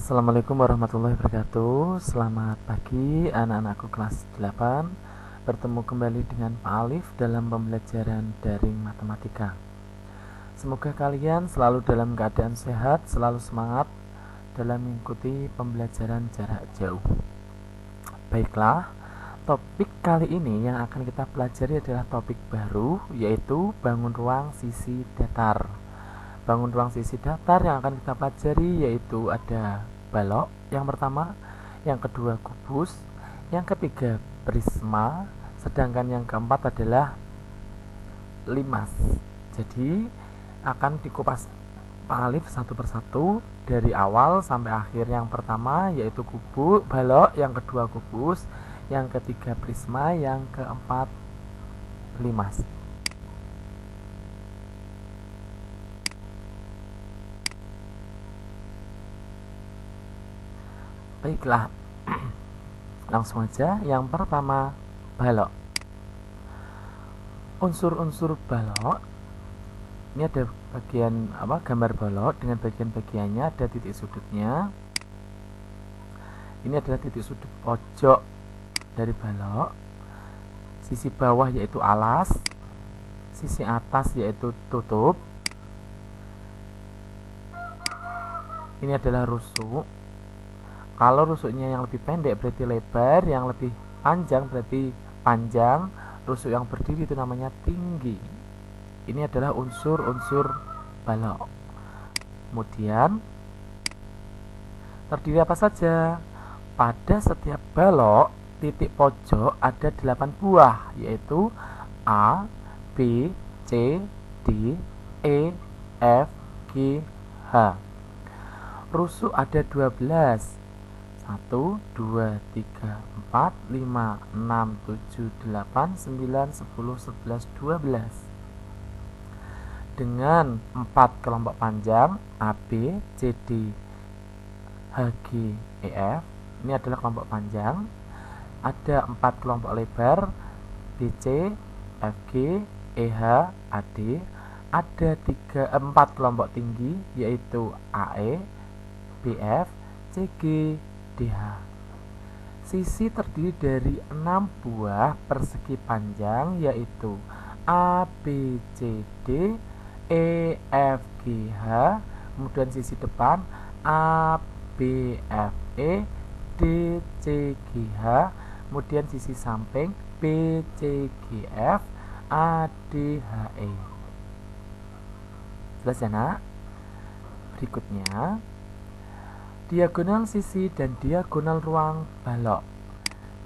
Assalamualaikum warahmatullahi wabarakatuh. Selamat pagi anak-anakku kelas 8. Bertemu kembali dengan Pak Alif dalam pembelajaran daring matematika. Semoga kalian selalu dalam keadaan sehat, selalu semangat dalam mengikuti pembelajaran jarak jauh. Baiklah, topik kali ini yang akan kita pelajari adalah topik baru, yaitu bangun ruang sisi datar. Bangun ruang sisi datar yang akan kita pelajari yaitu ada balok yang pertama, yang kedua kubus, yang ketiga prisma, sedangkan yang keempat adalah limas. Jadi akan dikupas Pak Alif satu persatu dari awal sampai akhir. Yang pertama yaitu balok, yang kedua kubus, yang ketiga prisma, yang keempat limas. Baiklah, langsung aja. Yang pertama, balok. Unsur-unsur balok ini ada bagian gambar balok dengan bagian-bagiannya, ada titik sudutnya. Ini adalah titik sudut pojok dari balok. Sisi bawah yaitu alas, sisi atas yaitu tutup. Ini adalah rusuk. Kalau rusuknya yang lebih pendek berarti lebar, yang lebih panjang berarti panjang. Rusuk yang berdiri itu namanya tinggi. Ini adalah unsur-unsur balok. Kemudian terdiri apa saja? Pada setiap balok titik pojok ada 8 buah, yaitu A, B, C, D, E, F, G, H. Rusuk ada 12. 1, 2, 3, 4, 5, 6, 7, 8, 9, 10, 11, 12 dengan 4 kelompok panjang A, B, C, D, H, G, E, F. Ini adalah kelompok panjang. Ada 4 kelompok lebar B, C, F, G, E, H, A, D. Ada 4 kelompok tinggi yaitu A, E, B, F, C, G, DH. Sisi terdiri dari 6 buah persegi panjang yaitu A, B, C, D, E, F, G, H. Kemudian sisi depan A, B, F, E, D, C, G, H. Kemudian sisi samping B, C, G, F, A, D, H, E. Jelas ya nak? Berikutnya diagonal sisi dan diagonal ruang balok.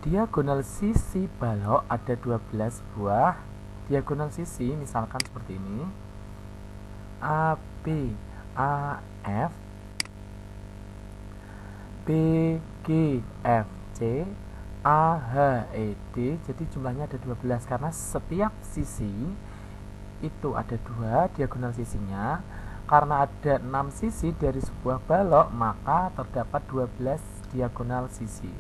Diagonal sisi balok ada 12 buah. Diagonal sisi misalkan seperti ini. A, B, A, F, B, G, F, C, A, H, E, D. Jadi jumlahnya ada 12 karena setiap sisi itu ada 2 diagonal sisinya. Karena ada 6 sisi dari sebuah balok, maka terdapat 12 diagonal sisi.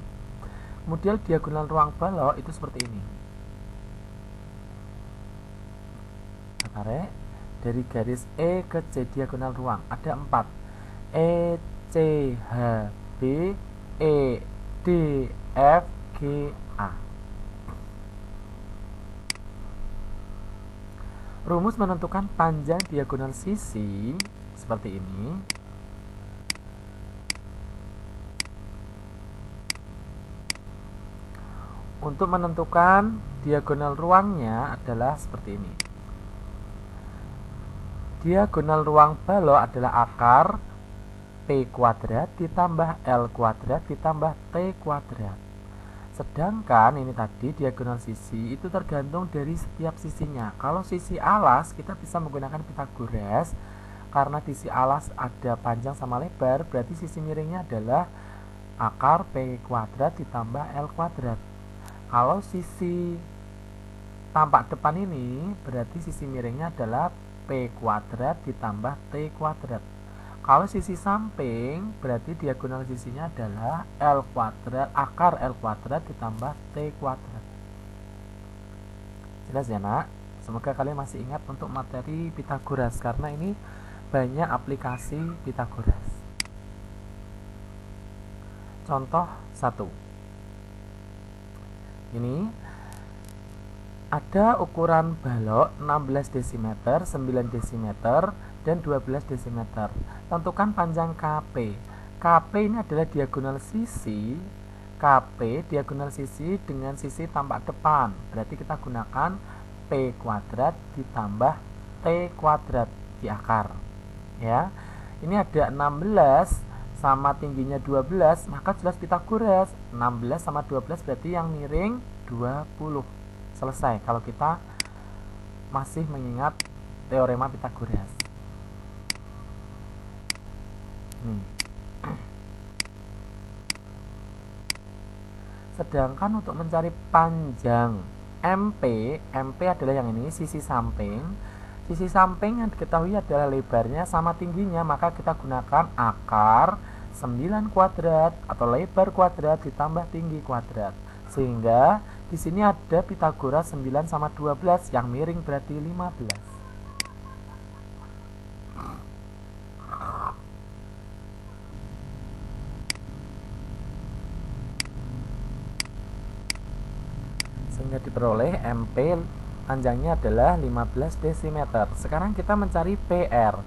Kemudian diagonal ruang balok itu seperti ini. Tarik dari garis E ke C, diagonal ruang ada 4. E, C, H, B, E, D, F, G, A. Rumus menentukan panjang diagonal sisi seperti ini. Untuk menentukan diagonal ruangnya adalah seperti ini. Diagonal ruang balok adalah akar P kuadrat ditambah L kuadrat ditambah T kuadrat. Sedangkan ini tadi diagonal sisi itu tergantung dari setiap sisinya. Kalau sisi alas kita bisa menggunakan Pitagoras. Karena sisi alas ada panjang sama lebar, berarti sisi miringnya adalah akar P kuadrat ditambah L kuadrat. Kalau sisi tampak depan ini berarti sisi miringnya adalah P kuadrat ditambah T kuadrat. Kalau sisi samping berarti diagonal sisinya adalah L kuadrat, akar L kuadrat ditambah T kuadrat. Jelas ya nak? Semoga kalian masih ingat untuk materi Pitagoras karena ini banyak aplikasi Pitagoras. Contoh 1. Ini ada ukuran balok 16 dm, 9 dm, dan 12 dm. Tentukan panjang KP. KP ini adalah diagonal sisi. KP diagonal sisi dengan sisi tampak depan. Berarti kita gunakan P kuadrat ditambah T kuadrat di akar. Ya. Ini ada 16 sama tingginya 12, maka jelas Pitagoras. 16 sama 12 berarti yang miring 20. Selesai kalau kita masih mengingat teorema Pitagoras. Sedangkan untuk mencari panjang MP, MP adalah yang ini, sisi samping. Sisi samping yang diketahui adalah lebarnya sama tingginya, maka kita gunakan akar 9 kuadrat atau lebar kuadrat ditambah tinggi kuadrat. Sehingga di sini ada Pitagoras 9 sama 12, yang miring berarti 15. Sehingga diperoleh MP panjangnya adalah 15 dm. Sekarang kita mencari PR.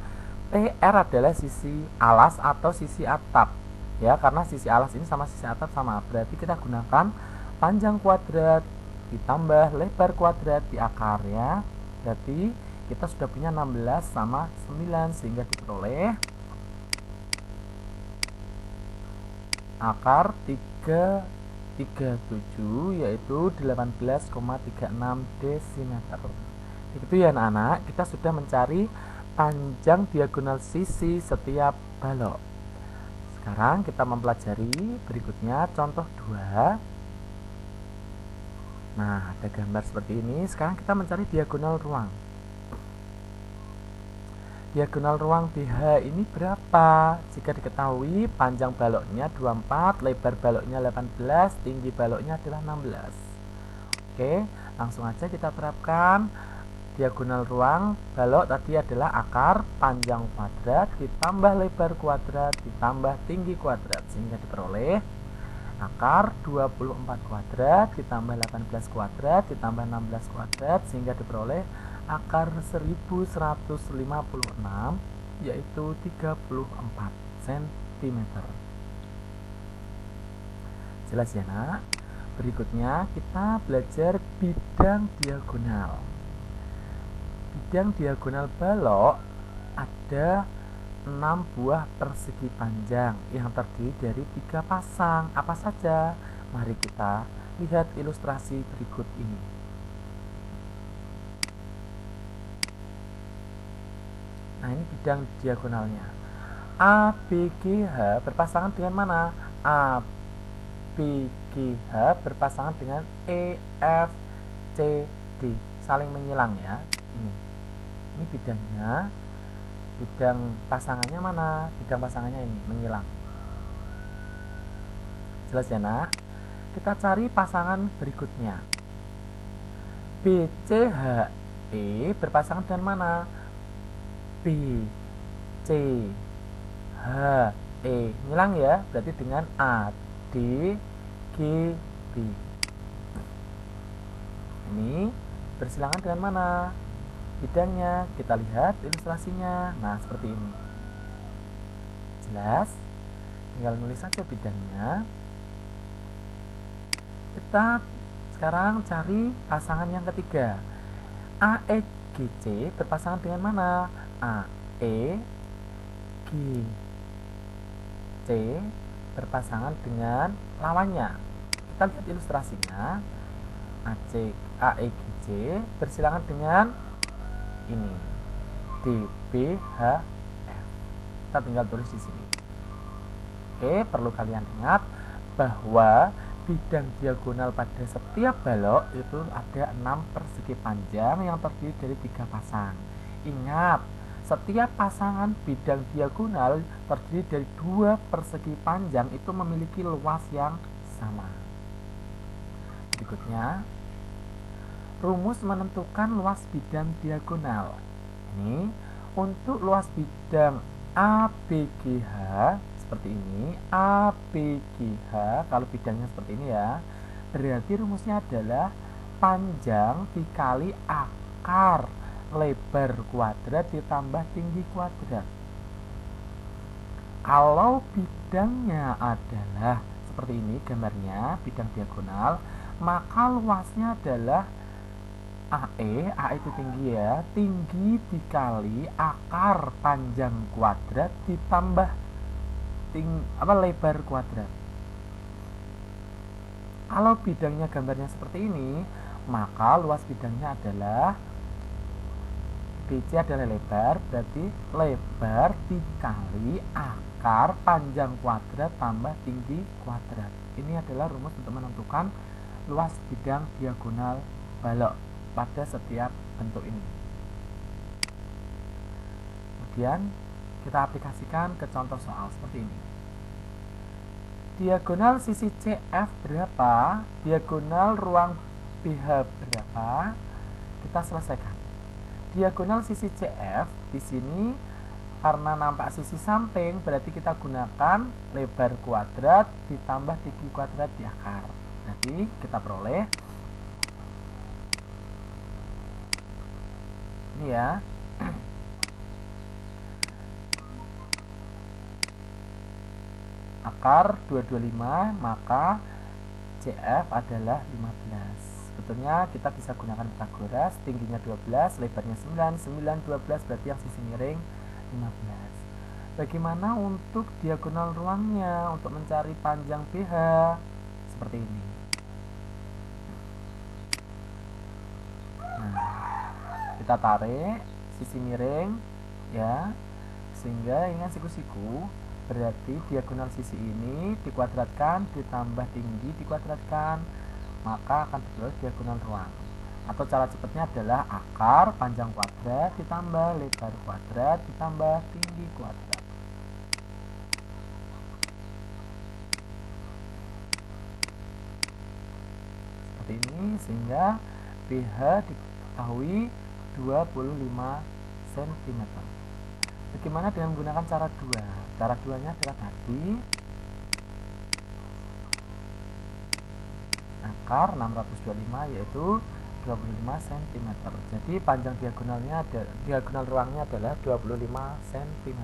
PR adalah sisi alas atau sisi atap. Ya, karena sisi alas ini sama sisi atap sama. Berarti kita gunakan panjang kuadrat ditambah lebar kuadrat di akar ya. Berarti kita sudah punya 16 sama 9, sehingga diperoleh akar 337 yaitu 18,36 desimeter. Itu ya anak-anak, kita sudah mencari panjang diagonal sisi setiap balok. Sekarang kita mempelajari berikutnya contoh 2. Nah, ada gambar seperti ini. Sekarang kita mencari diagonal ruang. Diagonal ruang DH ini berapa? Jika diketahui panjang baloknya 24, lebar baloknya 18, tinggi baloknya adalah 16. Oke, langsung aja kita terapkan. Diagonal ruang balok tadi adalah akar panjang kuadrat ditambah lebar kuadrat ditambah tinggi kuadrat, sehingga diperoleh akar 24 kuadrat ditambah 18 kuadrat ditambah 16 kuadrat, sehingga diperoleh akar 1156 yaitu 34 cm. Jelas ya nak? Berikutnya kita belajar bidang diagonal. Bidang diagonal balok ada 6 buah persegi panjang yang terdiri dari 3 pasang. Apa saja? Mari kita lihat ilustrasi berikut ini. Nah, ini bidang diagonalnya. ABGH berpasangan dengan mana? ABGH berpasangan dengan EFCD, saling menyilang ya. Ini bidangnya. Bidang pasangannya mana? Bidang pasangannya ini menyilang. Jelas ya nak? Kita cari pasangan berikutnya. BCHE berpasangan dengan mana? BCHE nyilang ya, berarti dengan ADGB. Ini bersilangan dengan mana bidangnya? Kita lihat ilustrasinya. Nah, seperti ini. Jelas? Tinggal nulis saja bidangnya. Kita sekarang cari pasangan yang ketiga. AEGC berpasangan dengan mana? AEGC berpasangan dengan lawannya. Kita lihat ilustrasinya. AEGC bersilangan dengan ini, DBHF. Kita tinggal tulis di sini. Oke, perlu kalian ingat bahwa bidang diagonal pada setiap balok itu ada 6 persegi panjang yang terdiri dari 3 pasang. Ingat, setiap pasangan bidang diagonal terdiri dari 2 persegi panjang itu memiliki luas yang sama. Berikutnya, rumus menentukan luas bidang diagonal. Ini untuk luas bidang ABGH seperti ini, ABGH, kalau bidangnya seperti ini ya, berarti rumusnya adalah panjang dikali akar lebar kuadrat ditambah tinggi kuadrat. Kalau bidangnya adalah seperti ini gambarnya, bidang diagonal, maka luasnya adalah AE itu tinggi ya, tinggi dikali akar panjang kuadrat ditambah lebar kuadrat. Kalau bidangnya gambarnya seperti ini, maka luas bidangnya adalah BC adalah lebar, berarti lebar dikali akar panjang kuadrat tambah tinggi kuadrat. Ini adalah rumus untuk menentukan luas bidang diagonal balok pada setiap bentuk ini. Kemudian kita aplikasikan ke contoh soal seperti ini. Diagonal sisi CF berapa? Diagonal ruang BH berapa? Kita selesaikan. Diagonal sisi CF di sini karena nampak sisi samping, berarti kita gunakan lebar kuadrat ditambah tinggi kuadrat di akar. Jadi kita peroleh ini ya, akar 225, maka CF adalah 15. Sebetulnya kita bisa gunakan Pythagoras, tingginya 12, lebarnya 9, 9, 12 berarti yang sisi miring 15. Bagaimana untuk diagonal ruangnya untuk mencari panjang BH? Seperti ini. Nah, kita tarik sisi miring ya, sehingga ini siku-siku, berarti diagonal sisi ini dikuadratkan ditambah tinggi dikuadratkan, maka akan diperoleh diagonal ruang. Atau cara cepatnya adalah akar panjang kuadrat ditambah lebar kuadrat ditambah tinggi kuadrat. Seperti ini, sehingga BH diketahui 25 cm. Bagaimana dengan menggunakan cara 2? Cara 2-nya adalah tadi akar 625 yaitu 25 cm. Jadi panjang diagonalnya diagonal ruangnya adalah 25 cm.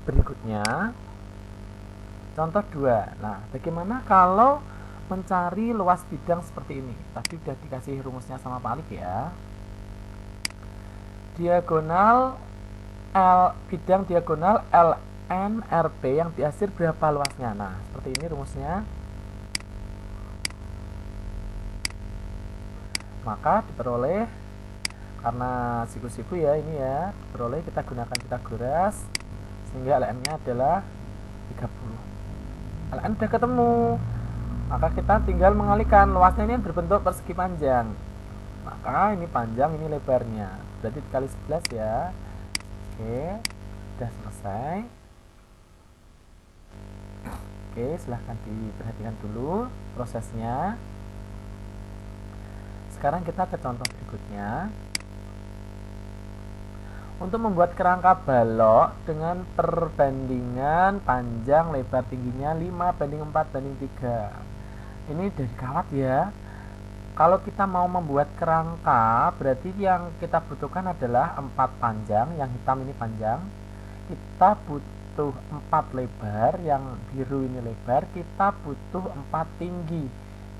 Berikutnya contoh 2. Nah, bagaimana kalau mencari luas bidang seperti ini? Tadi sudah dikasih rumusnya sama Pak Alif ya. Diagonal bidang diagonal LNRP yang diakhir berapa luasnya? Nah, seperti ini rumusnya. Maka diperoleh, karena siku-siku ya ini ya, diperoleh kita gunakan Pythagoras sehingga LN-nya adalah 30. LN sudah ketemu, maka kita tinggal mengalihkan. Luasnya ini berbentuk persegi panjang, maka ini panjang, ini lebarnya, berarti dikali 11 ya. Oke, sudah selesai. Oke, silahkan diperhatikan dulu prosesnya. Sekarang kita ke contoh berikutnya. Untuk membuat kerangka balok dengan perbandingan panjang lebar tingginya 5:4:3. Ini dari kawat ya. Kalau kita mau membuat kerangka, berarti yang kita butuhkan adalah 4 panjang, yang hitam ini panjang. Kita butuh 4 lebar, yang biru ini lebar. Kita butuh 4 tinggi,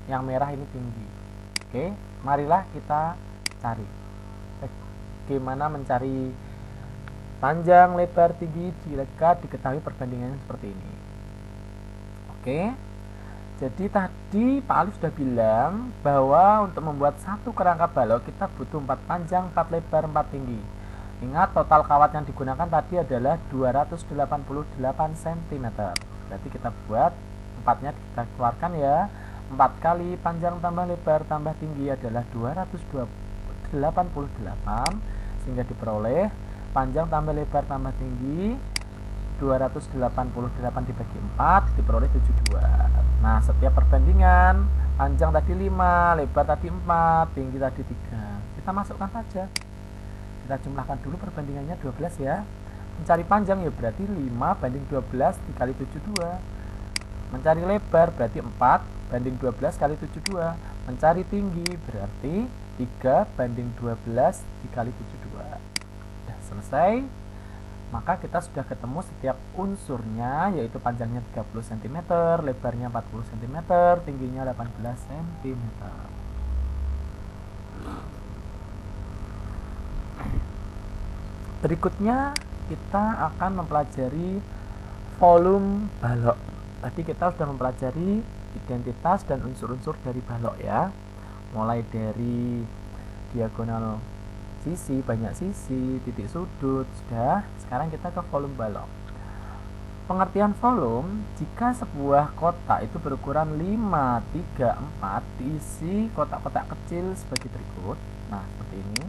yang merah ini tinggi. Oke, marilah kita cari. Bagaimana mencari panjang, lebar, tinggi jika diketahui perbandingannya seperti ini. Oke. Jadi tadi Pak Alif sudah bilang bahwa untuk membuat satu kerangka balok kita butuh 4 panjang, 4 lebar, 4 tinggi. Ingat total kawat yang digunakan tadi adalah 288 cm. Berarti kita buat 4-nya kita keluarkan ya. 4 kali panjang tambah lebar tambah tinggi adalah 288, sehingga diperoleh panjang tambah lebar tambah tinggi 288 dibagi 4 diperoleh 72. Nah, setiap perbandingan panjang tadi 5, lebar tadi 4, tinggi tadi 3. Kita masukkan saja. Kita jumlahkan dulu perbandingannya 12 ya. Mencari panjang ya berarti 5 banding 12 dikali 72. Mencari lebar berarti 4 banding 12 kali 72. Mencari tinggi berarti 3 banding 12 dikali 72. Sudah selesai. Maka kita sudah ketemu setiap unsurnya, yaitu panjangnya 30 cm, lebarnya 40 cm, tingginya 18 cm. Berikutnya kita akan mempelajari volume balok. Tadi kita sudah mempelajari identitas dan unsur-unsur dari balok ya. Mulai dari diagonal sisi, banyak sisi, titik sudut, sudah. Sekarang kita ke volume balok. Pengertian volume, jika sebuah kotak itu berukuran 5, 3, 4 diisi kotak-kotak kecil sebagai berikut. Nah, seperti ini.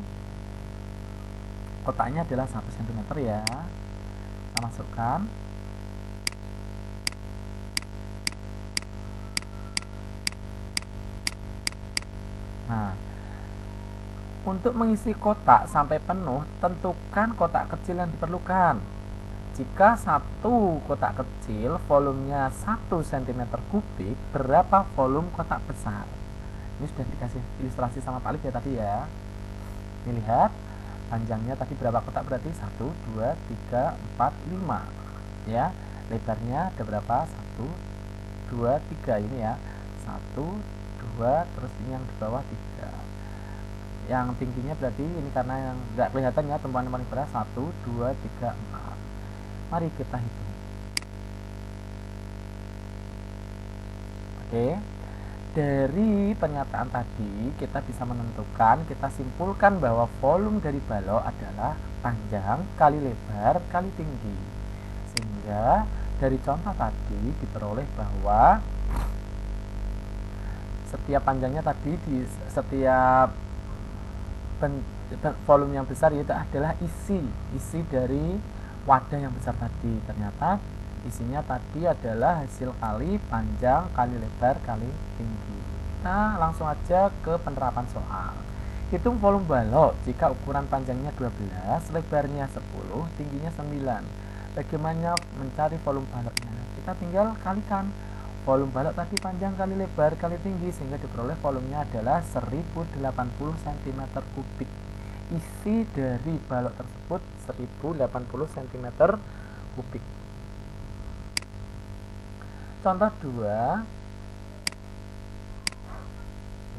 Kotaknya adalah 1 cm ya. Kita masukkan. Nah, untuk mengisi kotak sampai penuh, tentukan kotak kecil yang diperlukan. Jika satu kotak kecil volumenya 1 cm kubik, berapa volume kotak besar? Ini sudah dikasih ilustrasi sama Pak Alif ya tadi ya. Ini lihat, panjangnya tadi berapa kotak berarti? 1, 2, 3, 4, 5 ya. Lebarnya ada berapa? 1, 2, 3 ini ya. 1, 2, terus ini yang di bawah 3. Yang tingginya berarti ini karena yang nggak kelihatan ya teman-teman berat. 1, 2, 3, 4. Mari kita hitung. Oke. Dari pernyataan tadi kita bisa menentukan, kita simpulkan bahwa volume dari balok adalah panjang kali lebar kali tinggi. Sehingga dari contoh tadi diperoleh bahwa setiap panjangnya tadi di setiap volume yang besar itu adalah isi dari wadah yang besar tadi. Ternyata isinya tadi adalah hasil kali panjang kali lebar kali tinggi. Nah, langsung aja ke penerapan soal. Hitung volume balok jika ukuran panjangnya 12, lebarnya 10, tingginya 9. Bagaimana mencari volume baloknya? Kita tinggal kalikan. Volume balok tadi panjang kali lebar kali tinggi, sehingga diperoleh volumenya adalah 1080 cm kubik. Isi dari balok tersebut 1080 cm kubik. Contoh 2.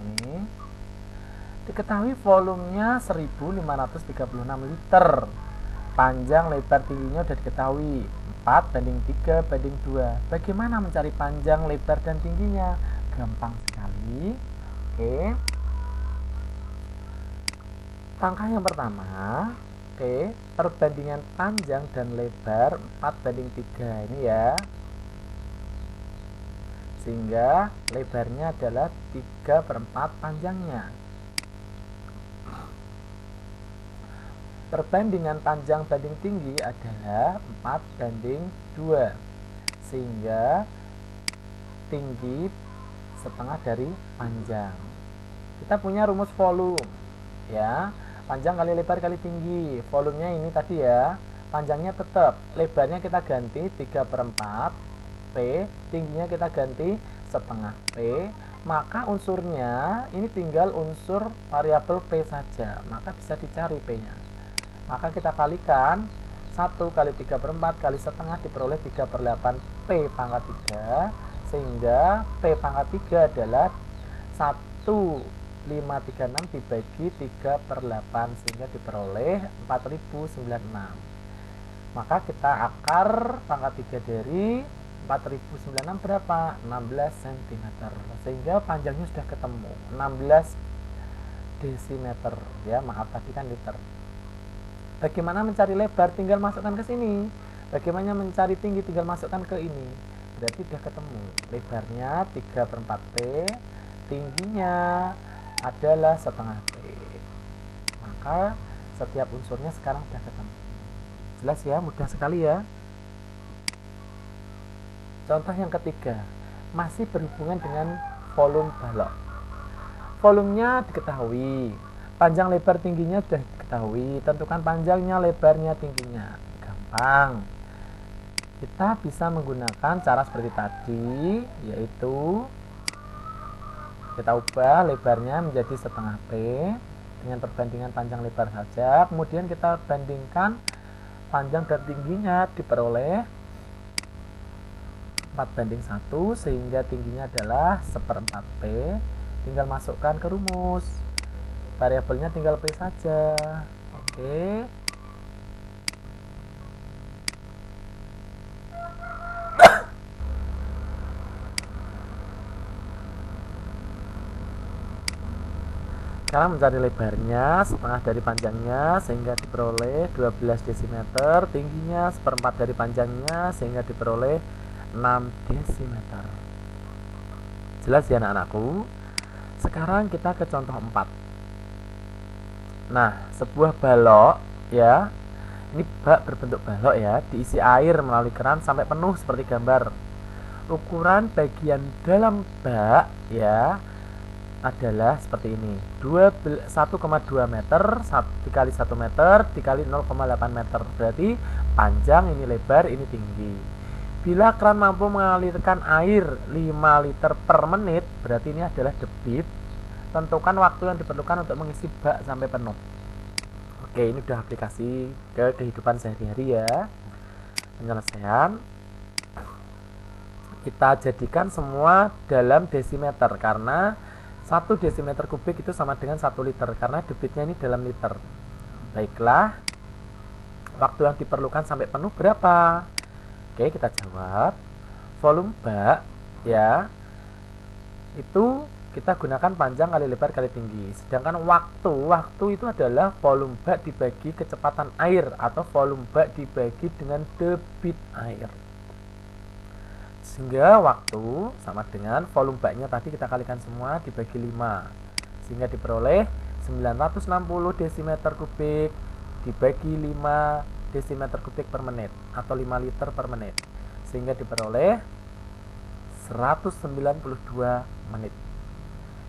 Ini diketahui volumenya 1536 liter. Panjang lebar tingginya sudah diketahui, 4 banding 3 banding 2. Bagaimana mencari panjang, lebar, dan tingginya? Gampang sekali. Oke. Langkah yang pertama, perbandingan panjang dan lebar 4 banding 3 ini ya. Sehingga lebarnya adalah 3/4 panjangnya. Perbandingan panjang banding tinggi adalah 4 banding 2. Sehingga tinggi setengah dari panjang. Kita punya rumus volume ya. Panjang kali lebar kali tinggi. Volumenya ini tadi ya. Panjangnya tetap, lebarnya kita ganti 3/4 P, tingginya kita ganti setengah P. Maka unsurnya ini tinggal unsur variabel P saja. Maka bisa dicari P-nya. Maka kita kalikan 1 kali 3/4 kali setengah diperoleh 3/8 P pangkat 3. Sehingga P pangkat 3 adalah 1536 dibagi 3/8, sehingga diperoleh 4096. Maka kita akar pangkat 3 dari 4096 berapa? 16 cm. Sehingga panjangnya sudah ketemu, 16 desimeter ya. Maaf tadi kan liter. Bagaimana mencari lebar? Tinggal masukkan ke sini. Bagaimana mencari tinggi? Tinggal masukkan ke ini. Berarti sudah ketemu. Lebarnya 3/4 P, tingginya adalah setengah P. Maka setiap unsurnya sekarang sudah ketemu. Jelas ya, mudah sekali ya. Contoh yang ketiga, masih berhubungan dengan volume balok. Volumenya diketahui, panjang lebar tingginya sudah diketahui. Tentukan panjangnya, lebarnya, tingginya. Gampang. gampang. Kita bisa menggunakan cara seperti tadi, yaitu kita ubah lebarnya menjadi setengah P dengan perbandingan panjang lebar saja. Kemudian kita bandingkan panjang dan tingginya, diperoleh 4:1 sehingga tingginya adalah 1/4 P. Tinggal masukkan ke rumus. Variabelnya tinggal P saja. Oke. Sekarang mencari lebarnya setengah dari panjangnya sehingga diperoleh 12 desimeter, tingginya 1/4 dari panjangnya sehingga diperoleh 6 desimeter. Jelas ya anak-anakku? Sekarang kita ke contoh 4. Nah, sebuah balok ya. Ini bak berbentuk balok ya, diisi air melalui keran sampai penuh seperti gambar. Ukuran bagian dalam bak ya adalah seperti ini, 1,2 meter dikali 1 meter dikali 0,8 meter, berarti panjang, ini lebar, ini tinggi. Bila keran mampu mengalirkan air 5 liter per menit, berarti ini adalah debit. Tentukan waktu yang diperlukan untuk mengisi bak sampai penuh. Oke, ini udah aplikasi ke kehidupan sehari-hari ya. Penyelesaian kita jadikan semua dalam desimeter karena 1 desimeter kubik itu sama dengan 1 liter karena debitnya ini dalam liter. Baiklah, waktu yang diperlukan sampai penuh berapa? Oke, kita jawab. Volume bak ya, itu kita gunakan panjang kali lebar kali tinggi. Sedangkan waktu itu adalah volume bak dibagi kecepatan air atau volume bak dibagi dengan debit air. Sehingga waktu sama dengan volume baknya tadi kita kalikan semua dibagi 5 sehingga diperoleh 960 desimeter kubik dibagi 5 desimeter kubik per menit atau 5 liter per menit sehingga diperoleh 192 menit.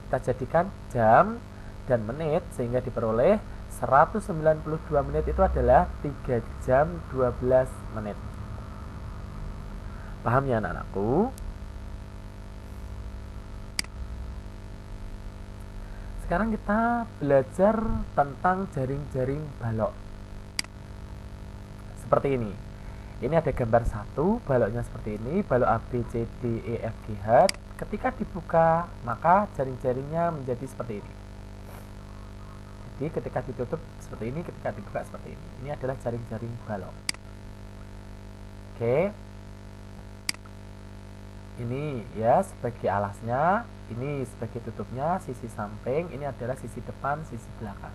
Kita jadikan jam dan menit sehingga diperoleh 192 menit itu adalah 3 jam 12 menit. Paham ya anak-anakku? Sekarang kita belajar tentang jaring-jaring balok. Seperti ini. Ini ada gambar 1, baloknya seperti ini, balok A, B, C, D, E, F, G, H. Ketika dibuka, maka jaring-jaringnya menjadi seperti ini. Jadi ketika ditutup seperti ini, ketika dibuka seperti ini. Ini adalah jaring-jaring balok. Oke. Ini ya sebagai alasnya, ini sebagai tutupnya, sisi samping, ini adalah sisi depan, sisi belakang.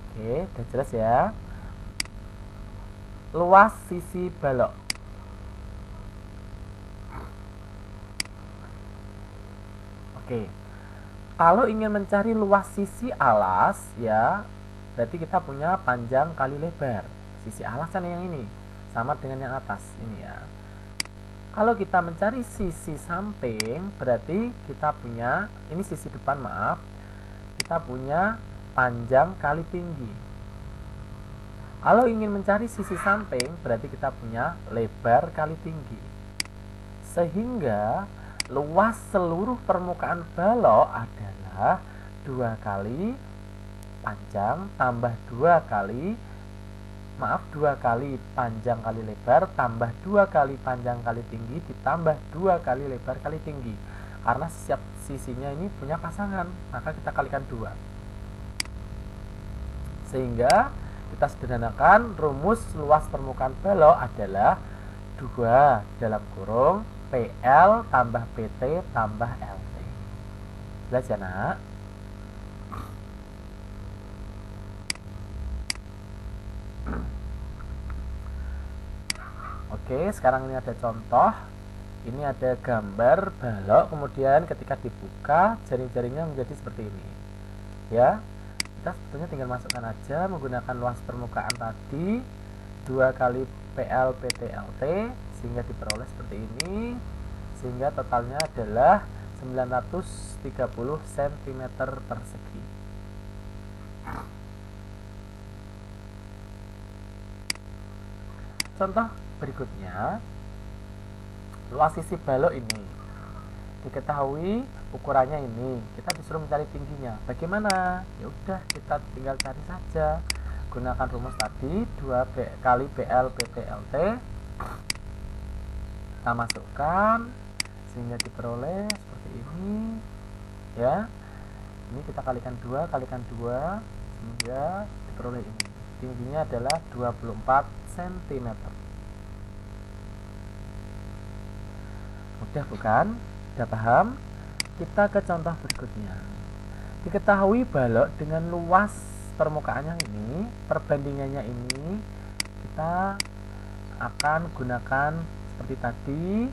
Oke, udah jelas ya. Luas sisi balok. Oke. Kalau ingin mencari luas sisi alas ya, berarti kita punya panjang kali lebar. Sisi alas kan yang ini, sama dengan yang atas ini ya. Kalau kita mencari sisi samping, berarti kita punya, ini sisi depan maaf, kita punya panjang kali tinggi. Kalau ingin mencari sisi samping, berarti kita punya lebar kali tinggi. Sehingga luas seluruh permukaan balok adalah 2 kali panjang tambah 2 kali panjang kali lebar tambah 2 kali panjang kali tinggi ditambah 2 kali lebar kali tinggi. Karena setiap sisinya ini punya pasangan, maka kita kalikan 2. Sehingga kita sederhanakan rumus luas permukaan balok adalah 2 dalam kurung PL tambah PT tambah LT. Jelas ya nak? Oke, sekarang ini ada contoh. Ini ada gambar balok, kemudian ketika dibuka jaring-jaringnya menjadi seperti ini. Ya, kita sebetulnya tinggal masukkan aja menggunakan luas permukaan tadi 2 kali PL PT LT sehingga diperoleh seperti ini. Sehingga totalnya adalah 930 cm persegi. Contoh berikutnya, luas sisi balok ini diketahui ukurannya ini, kita disuruh mencari tingginya. Bagaimana? Ya udah, kita tinggal cari saja. Gunakan rumus tadi, 2 kali BL PTLT. Kita masukkan sehingga diperoleh seperti ini. Ya. Ini kita kalikan 2 sehingga diperoleh ini. Tingginya adalah 24 cm. Mudah bukan? Sudah paham? Kita ke contoh berikutnya. Diketahui balok dengan luas permukaannya ini, perbandingannya ini, kita akan gunakan seperti tadi,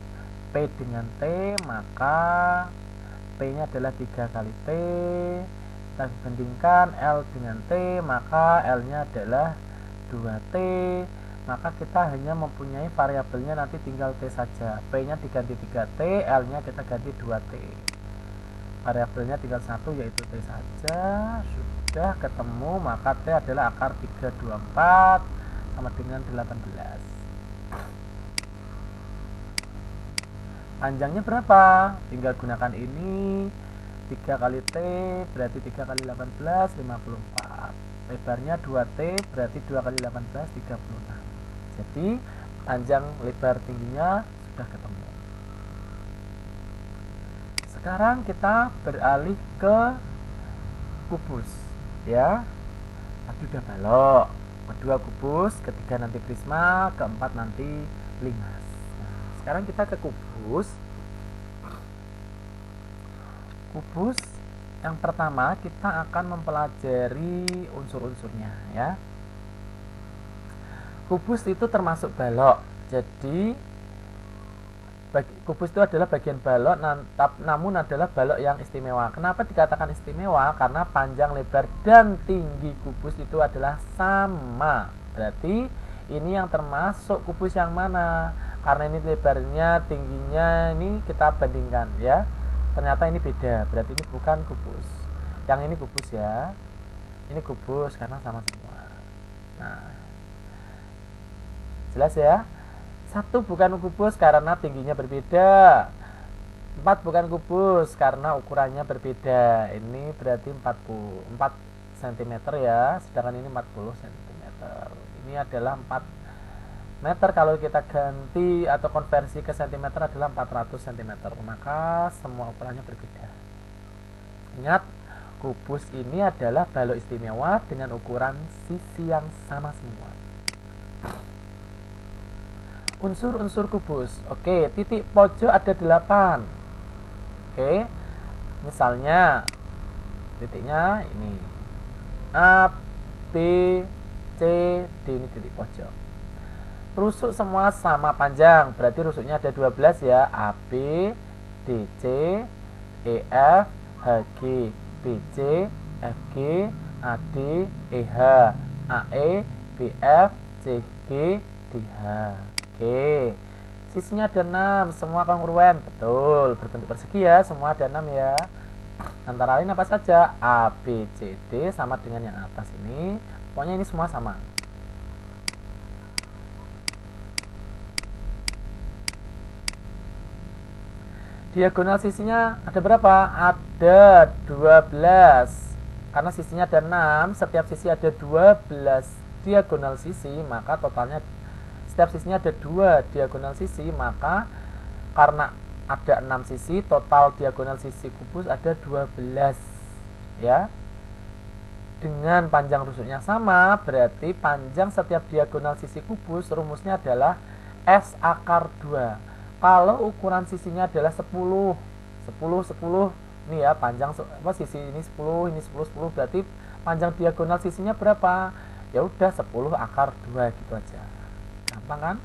P dengan T, maka P nya adalah 3 kali T. Kita bandingkan L dengan T, maka L nya adalah 2T. Maka kita hanya mempunyai variabelnya, nanti tinggal T saja. P nya diganti 3T, L nya kita ganti 2T. Variabelnya tinggal 1, yaitu T saja. Sudah ketemu, maka T adalah akar 324 sama dengan 18. Panjangnya berapa? Tinggal gunakan ini, 3 kali T berarti 3 kali 18, 54. Lebarnya 2T berarti 2 kali 18, 36. Jadi panjang lebar tingginya sudah ketemu. Sekarang kita beralih ke kubus, ya. Tadi udah balok, kedua kubus, ketiga nanti prisma, keempat nanti limas. Nah, sekarang kita ke kubus. Kubus yang pertama kita akan mempelajari unsur-unsurnya, ya. Kubus itu termasuk balok. Jadi kubus itu adalah bagian balok, namun adalah balok yang istimewa. Kenapa dikatakan istimewa? Karena panjang, lebar, dan tinggi kubus itu adalah sama. Berarti ini yang termasuk kubus yang mana? Karena ini lebarnya, tingginya ini kita bandingkan, ya. Ternyata ini beda, berarti ini bukan kubus. Yang ini kubus, ya. Ini kubus karena sama semua. Nah, jelas ya? 1 bukan kubus karena tingginya berbeda. 4 bukan kubus karena ukurannya berbeda. Ini berarti 44 cm, ya. Sedangkan ini 40 cm. Ini adalah 4 meter. Kalau kita ganti atau konversi ke cm adalah 400 cm. Maka semua ukurannya berbeda. Ingat, kubus ini adalah balok istimewa dengan ukuran sisi yang sama semua. Unsur-unsur kubus. Oke, titik pojok ada 8. Oke. Misalnya titiknya ini. A, B, C, D, ini titik pojok. Rusuk semua sama panjang, berarti rusuknya ada 12, ya. AB, DC, EF, HG, BC, FG, AD, EH, AE, BF, CG, DH. Oke, sisinya ada 6, semua kongruen, betul, berbentuk persegi, ya, semua ada 6, ya. Antara lain apa saja? A, B, C, D sama dengan yang atas ini. Pokoknya ini semua sama. Diagonal sisinya ada berapa? Ada 12. Karena sisinya ada 6, setiap sisi ada 12 diagonal sisi, maka totalnya setiap sisinya ada 2 diagonal sisi, maka karena ada 6 sisi, total diagonal sisi kubus ada 12, ya. Dengan panjang rusuknya sama, berarti panjang setiap diagonal sisi kubus rumusnya adalah S akar 2. Kalau ukuran sisinya adalah 10, 10, ini ya, panjang sisi ini 10, ini 10, 10, berarti panjang diagonal sisinya berapa? Ya udah 10 akar 2 gitu aja. Gampang kan?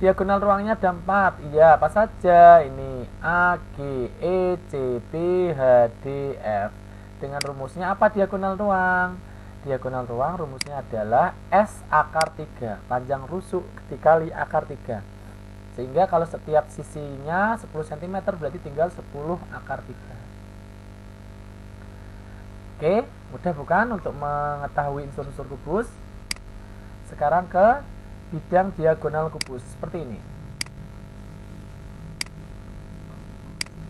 Diagonal ruangnya ada 4. Iya, apa saja? Ini A, G, E, C, B, H, D, F. Dengan rumusnya apa diagonal ruang? Diagonal ruang rumusnya adalah S akar 3. Panjang rusuk dikali akar 3. Sehingga kalau setiap sisinya 10 cm berarti tinggal 10 akar 3. Oke, mudah bukan untuk mengetahui unsur-unsur kubus? Sekarang ke bidang diagonal kubus seperti ini.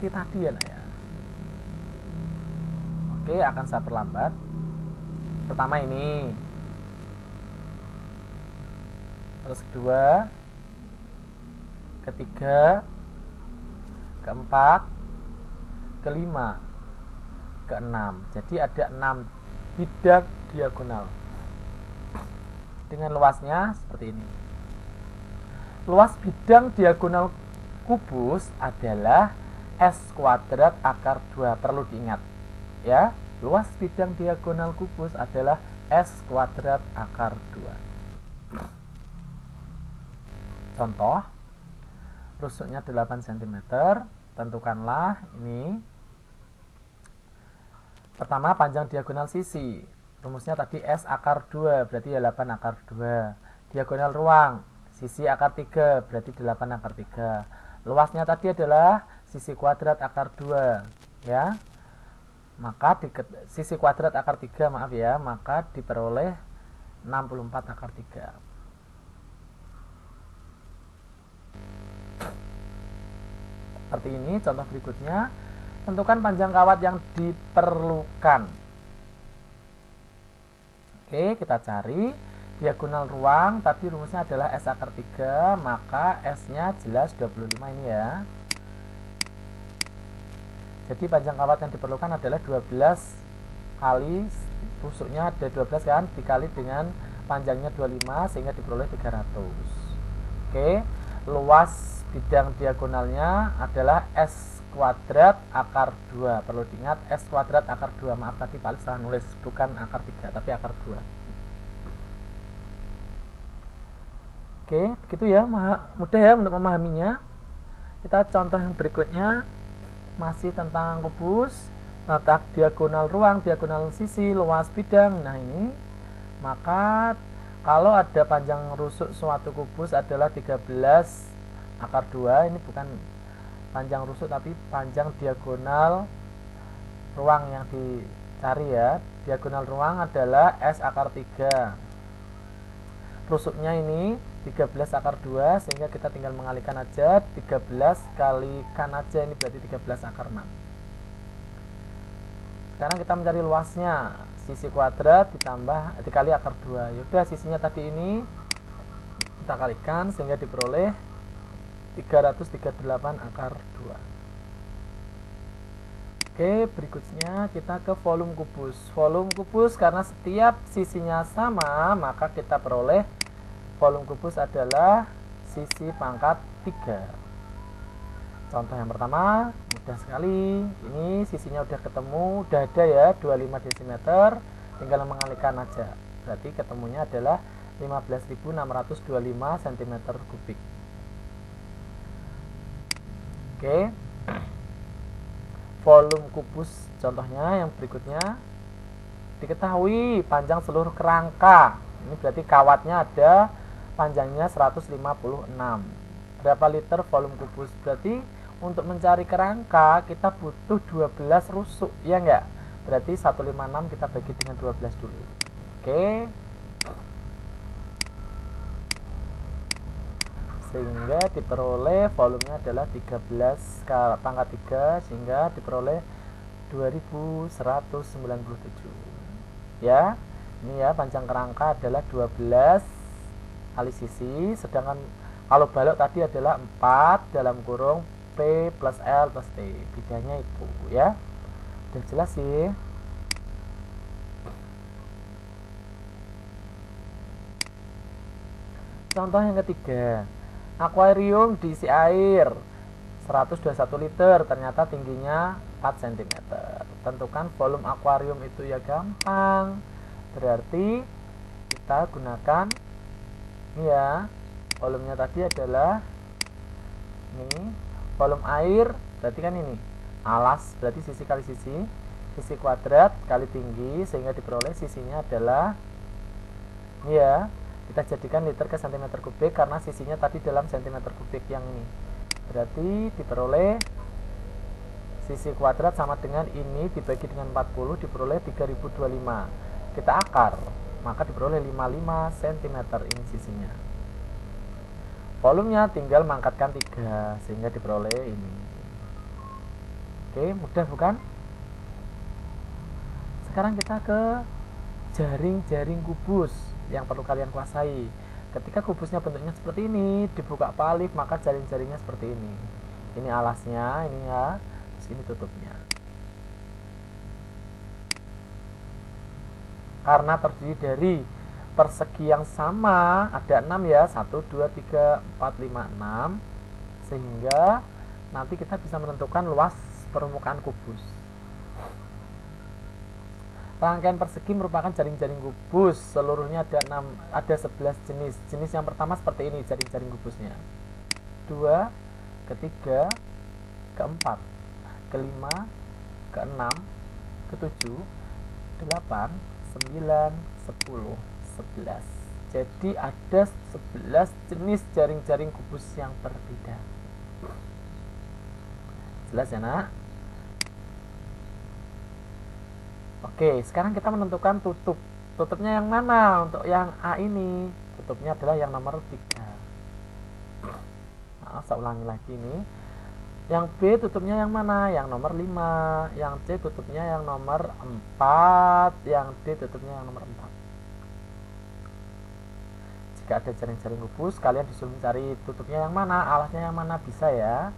Seperti tadi ya, Nak, ya. Oke, akan saya perlambat. Pertama ini, terus kedua, ketiga, keempat, kelima, keenam. Jadi ada 6 bidang diagonal dengan luasnya seperti ini. Luas bidang diagonal kubus adalah S kuadrat akar 2. Perlu diingat ya, luas bidang diagonal kubus adalah S kuadrat akar 2. Contoh, rusuknya 8 cm. Tentukanlah ini. Pertama, panjang diagonal sisi. Rumusnya tadi S akar 2, berarti 8 akar 2. Diagonal ruang, sisi akar 3, berarti 8 akar 3. Luasnya tadi adalah sisi kuadrat akar 2, ya. Maka sisi kuadrat akar 3, maaf ya, maka diperoleh 64 akar 3. Seperti ini contoh berikutnya. Tentukan panjang kawat yang diperlukan. Oke, kita cari diagonal ruang. Tadi rumusnya adalah S akar 3, maka S-nya jelas 25 ini ya. Jadi panjang kawat yang diperlukan adalah 12 kali, rusuknya ada 12 kan, dikali dengan panjangnya 25 sehingga diperoleh 300. Oke, luas bidang diagonalnya adalah S kuadrat akar 2. Perlu diingat S kuadrat akar 2. Maaf tadi paling salah nulis, bukan akar 3 tapi akar 2. Oke, begitu ya, mudah ya untuk memahaminya. Kita contoh yang berikutnya masih tentang kubus, letak diagonal ruang, diagonal sisi, luas bidang. Nah ini, maka kalau ada panjang rusuk suatu kubus adalah 13 akar 2, ini bukan panjang rusuk tapi panjang diagonal ruang yang dicari ya. Diagonal ruang adalah S akar 3. Rusuknya ini 13 akar 2, sehingga kita tinggal mengalihkan aja. 13 kalikan aja, ini berarti 13 akar 6. Sekarang kita mencari luasnya, sisi kuadrat ditambah dikali akar 2. Yaudah, sisinya tadi ini kita kalikan sehingga diperoleh 338 akar 2. Oke, berikutnya kita ke volume kubus. Volume kubus karena setiap sisinya sama, maka kita peroleh volume kubus adalah sisi pangkat 3. Contoh yang pertama, mudah sekali. Ini sisinya udah ketemu, udah ada ya, 25 cm. Tinggal mengalihkan aja. Berarti ketemunya adalah 15.625 cm3. Oke, volume kubus contohnya yang berikutnya. Diketahui panjang seluruh kerangka, ini berarti kawatnya ada panjangnya 156. Berapa liter volume kubus? Berarti untuk mencari kerangka kita butuh 12 rusuk, ya enggak? Berarti 156 kita bagi dengan 12 dulu. Oke, sehingga diperoleh volumenya adalah 13 pangkat 3, sehingga diperoleh 2197 ya. Ini ya, panjang kerangka adalah 12 kali sisi, sedangkan kalau balok tadi adalah 4 dalam kurung P plus L plus T, bedanya itu ya. Udah jelas sih. Contoh yang ketiga, akuarium diisi air 121 liter, ternyata tingginya 4 cm. Tentukan volume akuarium itu, ya gampang. Berarti kita gunakan ini ya, volumenya tadi adalah ini, volume air berarti kan ini alas, berarti sisi kali sisi kuadrat kali tinggi, sehingga diperoleh sisinya adalah ini ya. Kita jadikan liter ke cm3 karena sisinya tadi dalam cm3 yang ini. Berarti diperoleh sisi kuadrat sama dengan ini dibagi dengan 40, diperoleh 3025. Kita akar, maka diperoleh 55 cm ini sisinya. volumenya tinggal mangkatkan 3 sehingga diperoleh ini. Oke, mudah bukan? Sekarang kita ke jaring-jaring kubus yang perlu kalian kuasai. Ketika kubusnya bentuknya seperti ini, dibuka Pak Alif, maka jaring-jaringnya seperti ini. Ini alasnya, ini ya, terus ini tutupnya. Karena terdiri dari persegi yang sama, ada 6 ya, 1, 2, 3, 4, 5, 6, sehingga nanti kita bisa menentukan luas permukaan kubus. Rangkaian persegi merupakan jaring-jaring kubus, seluruhnya ada 11 jenis. Jenis yang pertama seperti ini jaring-jaring kubusnya. 2, ketiga, keempat, kelima, keenam, ketujuh, 8, 9, 10, 11. Jadi ada 11 jenis jaring-jaring kubus yang berbeda. Jelas ya nak? Oke, sekarang kita menentukan tutup. Tutupnya yang mana untuk yang A ini? Tutupnya adalah yang nomor 3. Nah, saya ulangi lagi ini. Yang B tutupnya yang mana? Yang nomor 5. Yang C tutupnya yang nomor 4. Yang D tutupnya yang nomor 4. Jika ada jaring-jaring kubus, kalian disuruh mencari tutupnya yang mana, alasnya yang mana, bisa ya.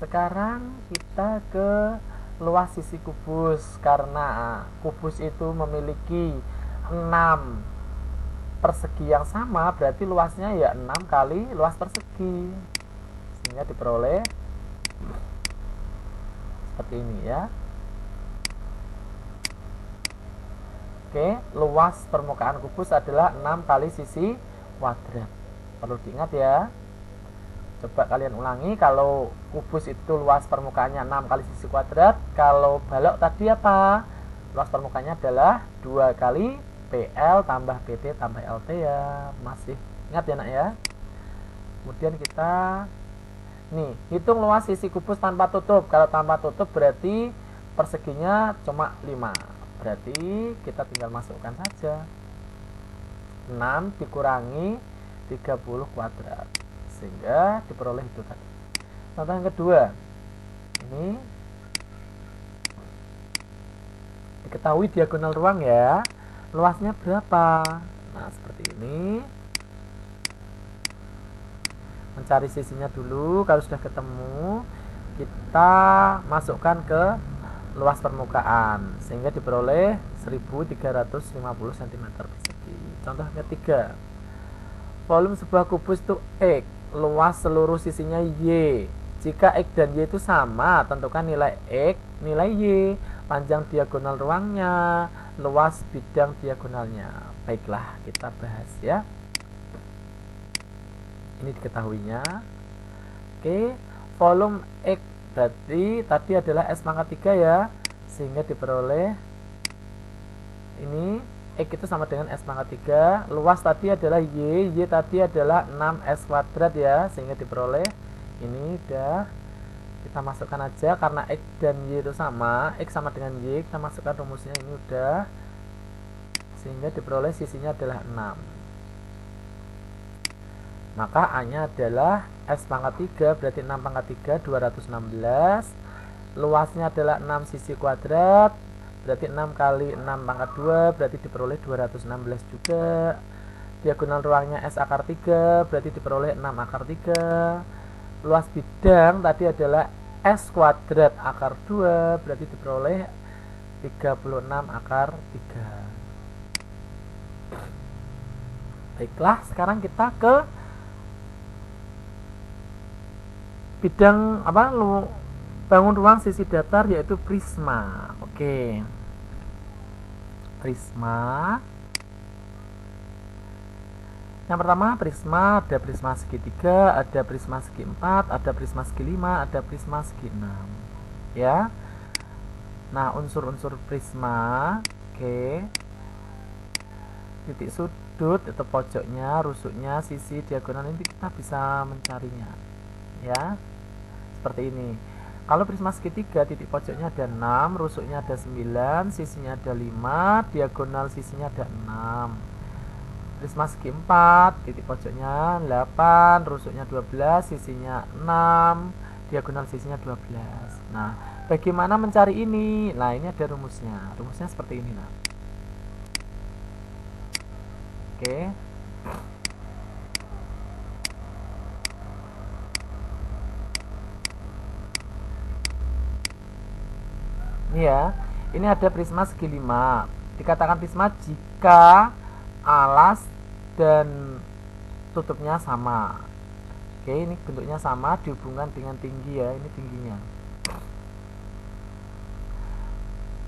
Sekarang kita ke luas sisi kubus. Karena kubus itu memiliki 6 persegi yang sama, berarti luasnya ya 6 kali luas persegi, sehingga diperoleh seperti ini ya. Oke, luas permukaan kubus adalah 6 kali sisi kuadrat. Perlu diingat ya. Coba kalian ulangi, kalau kubus itu luas permukaannya 6 kali sisi kuadrat, kalau balok tadi apa? Luas permukaannya adalah 2 kali PL tambah PT tambah LT ya. Masih ingat ya nak ya. Kemudian kita nih, hitung luas sisi kubus tanpa tutup. Kalau tanpa tutup berarti perseginya cuma 5. Berarti kita tinggal masukkan saja 6 dikurangi 30 kuadrat, sehingga diperoleh itu tadi. Contoh yang kedua, ini diketahui diagonal ruang ya, luasnya berapa. Nah seperti ini, mencari sisinya dulu. Kalau sudah ketemu, kita masukkan ke luas permukaan, sehingga diperoleh 1350 cm persegi. Contoh ketiga, volume sebuah kubus itu X, luas seluruh sisinya Y. Jika X dan Y itu sama, tentukan nilai X, nilai Y, panjang diagonal ruangnya, luas bidang diagonalnya. Baiklah, kita bahas ya. Ini diketahuinya. Oke, volume X berarti tadi adalah S pangkat 3 ya, sehingga diperoleh ini X itu sama dengan S pangkat 3. Luas tadi adalah Y, Y tadi adalah 6S kuadrat ya, sehingga diperoleh ini udah. Kita masukkan aja, karena X dan Y itu sama, X sama dengan Y, kita masukkan rumusnya ini udah, sehingga diperoleh sisinya adalah 6. Maka A nya adalah S pangkat 3, berarti 6 pangkat 3, 216. Luasnya adalah 6 sisi kuadrat, berarti 6 kali 6 pangkat 2, berarti diperoleh 216 juga. Diagonal ruangnya S akar 3, berarti diperoleh 6 akar 3. Luas bidang tadi adalah S kuadrat akar 2, berarti diperoleh 36 akar 3. Baiklah, sekarang kita ke bidang apa, bangun ruang sisi datar, yaitu prisma. Oke, prisma. Yang pertama, prisma, ada prisma segitiga, ada prisma segi 4, ada prisma segi 5, ada prisma segi 6 ya. Nah, unsur-unsur prisma, oke, titik sudut itu pojoknya, rusuknya, sisi, diagonal, ini kita bisa mencarinya ya, seperti ini. Kalau prisma segitiga, titik pojoknya ada 6, rusuknya ada 9, sisinya ada 5, diagonal sisinya ada 6. prisma segi 4, titik pojoknya 8, rusuknya 12, sisinya 6, diagonal sisinya 12. Nah, bagaimana mencari ini? Nah, ini ada rumusnya. Rumusnya seperti ini, nah. Oke. Ini ya. Ini ada prisma segi 5. Dikatakan prisma jika alas dan tutupnya sama. Oke, ini bentuknya sama dihubungkan dengan tinggi ya. Ini tingginya.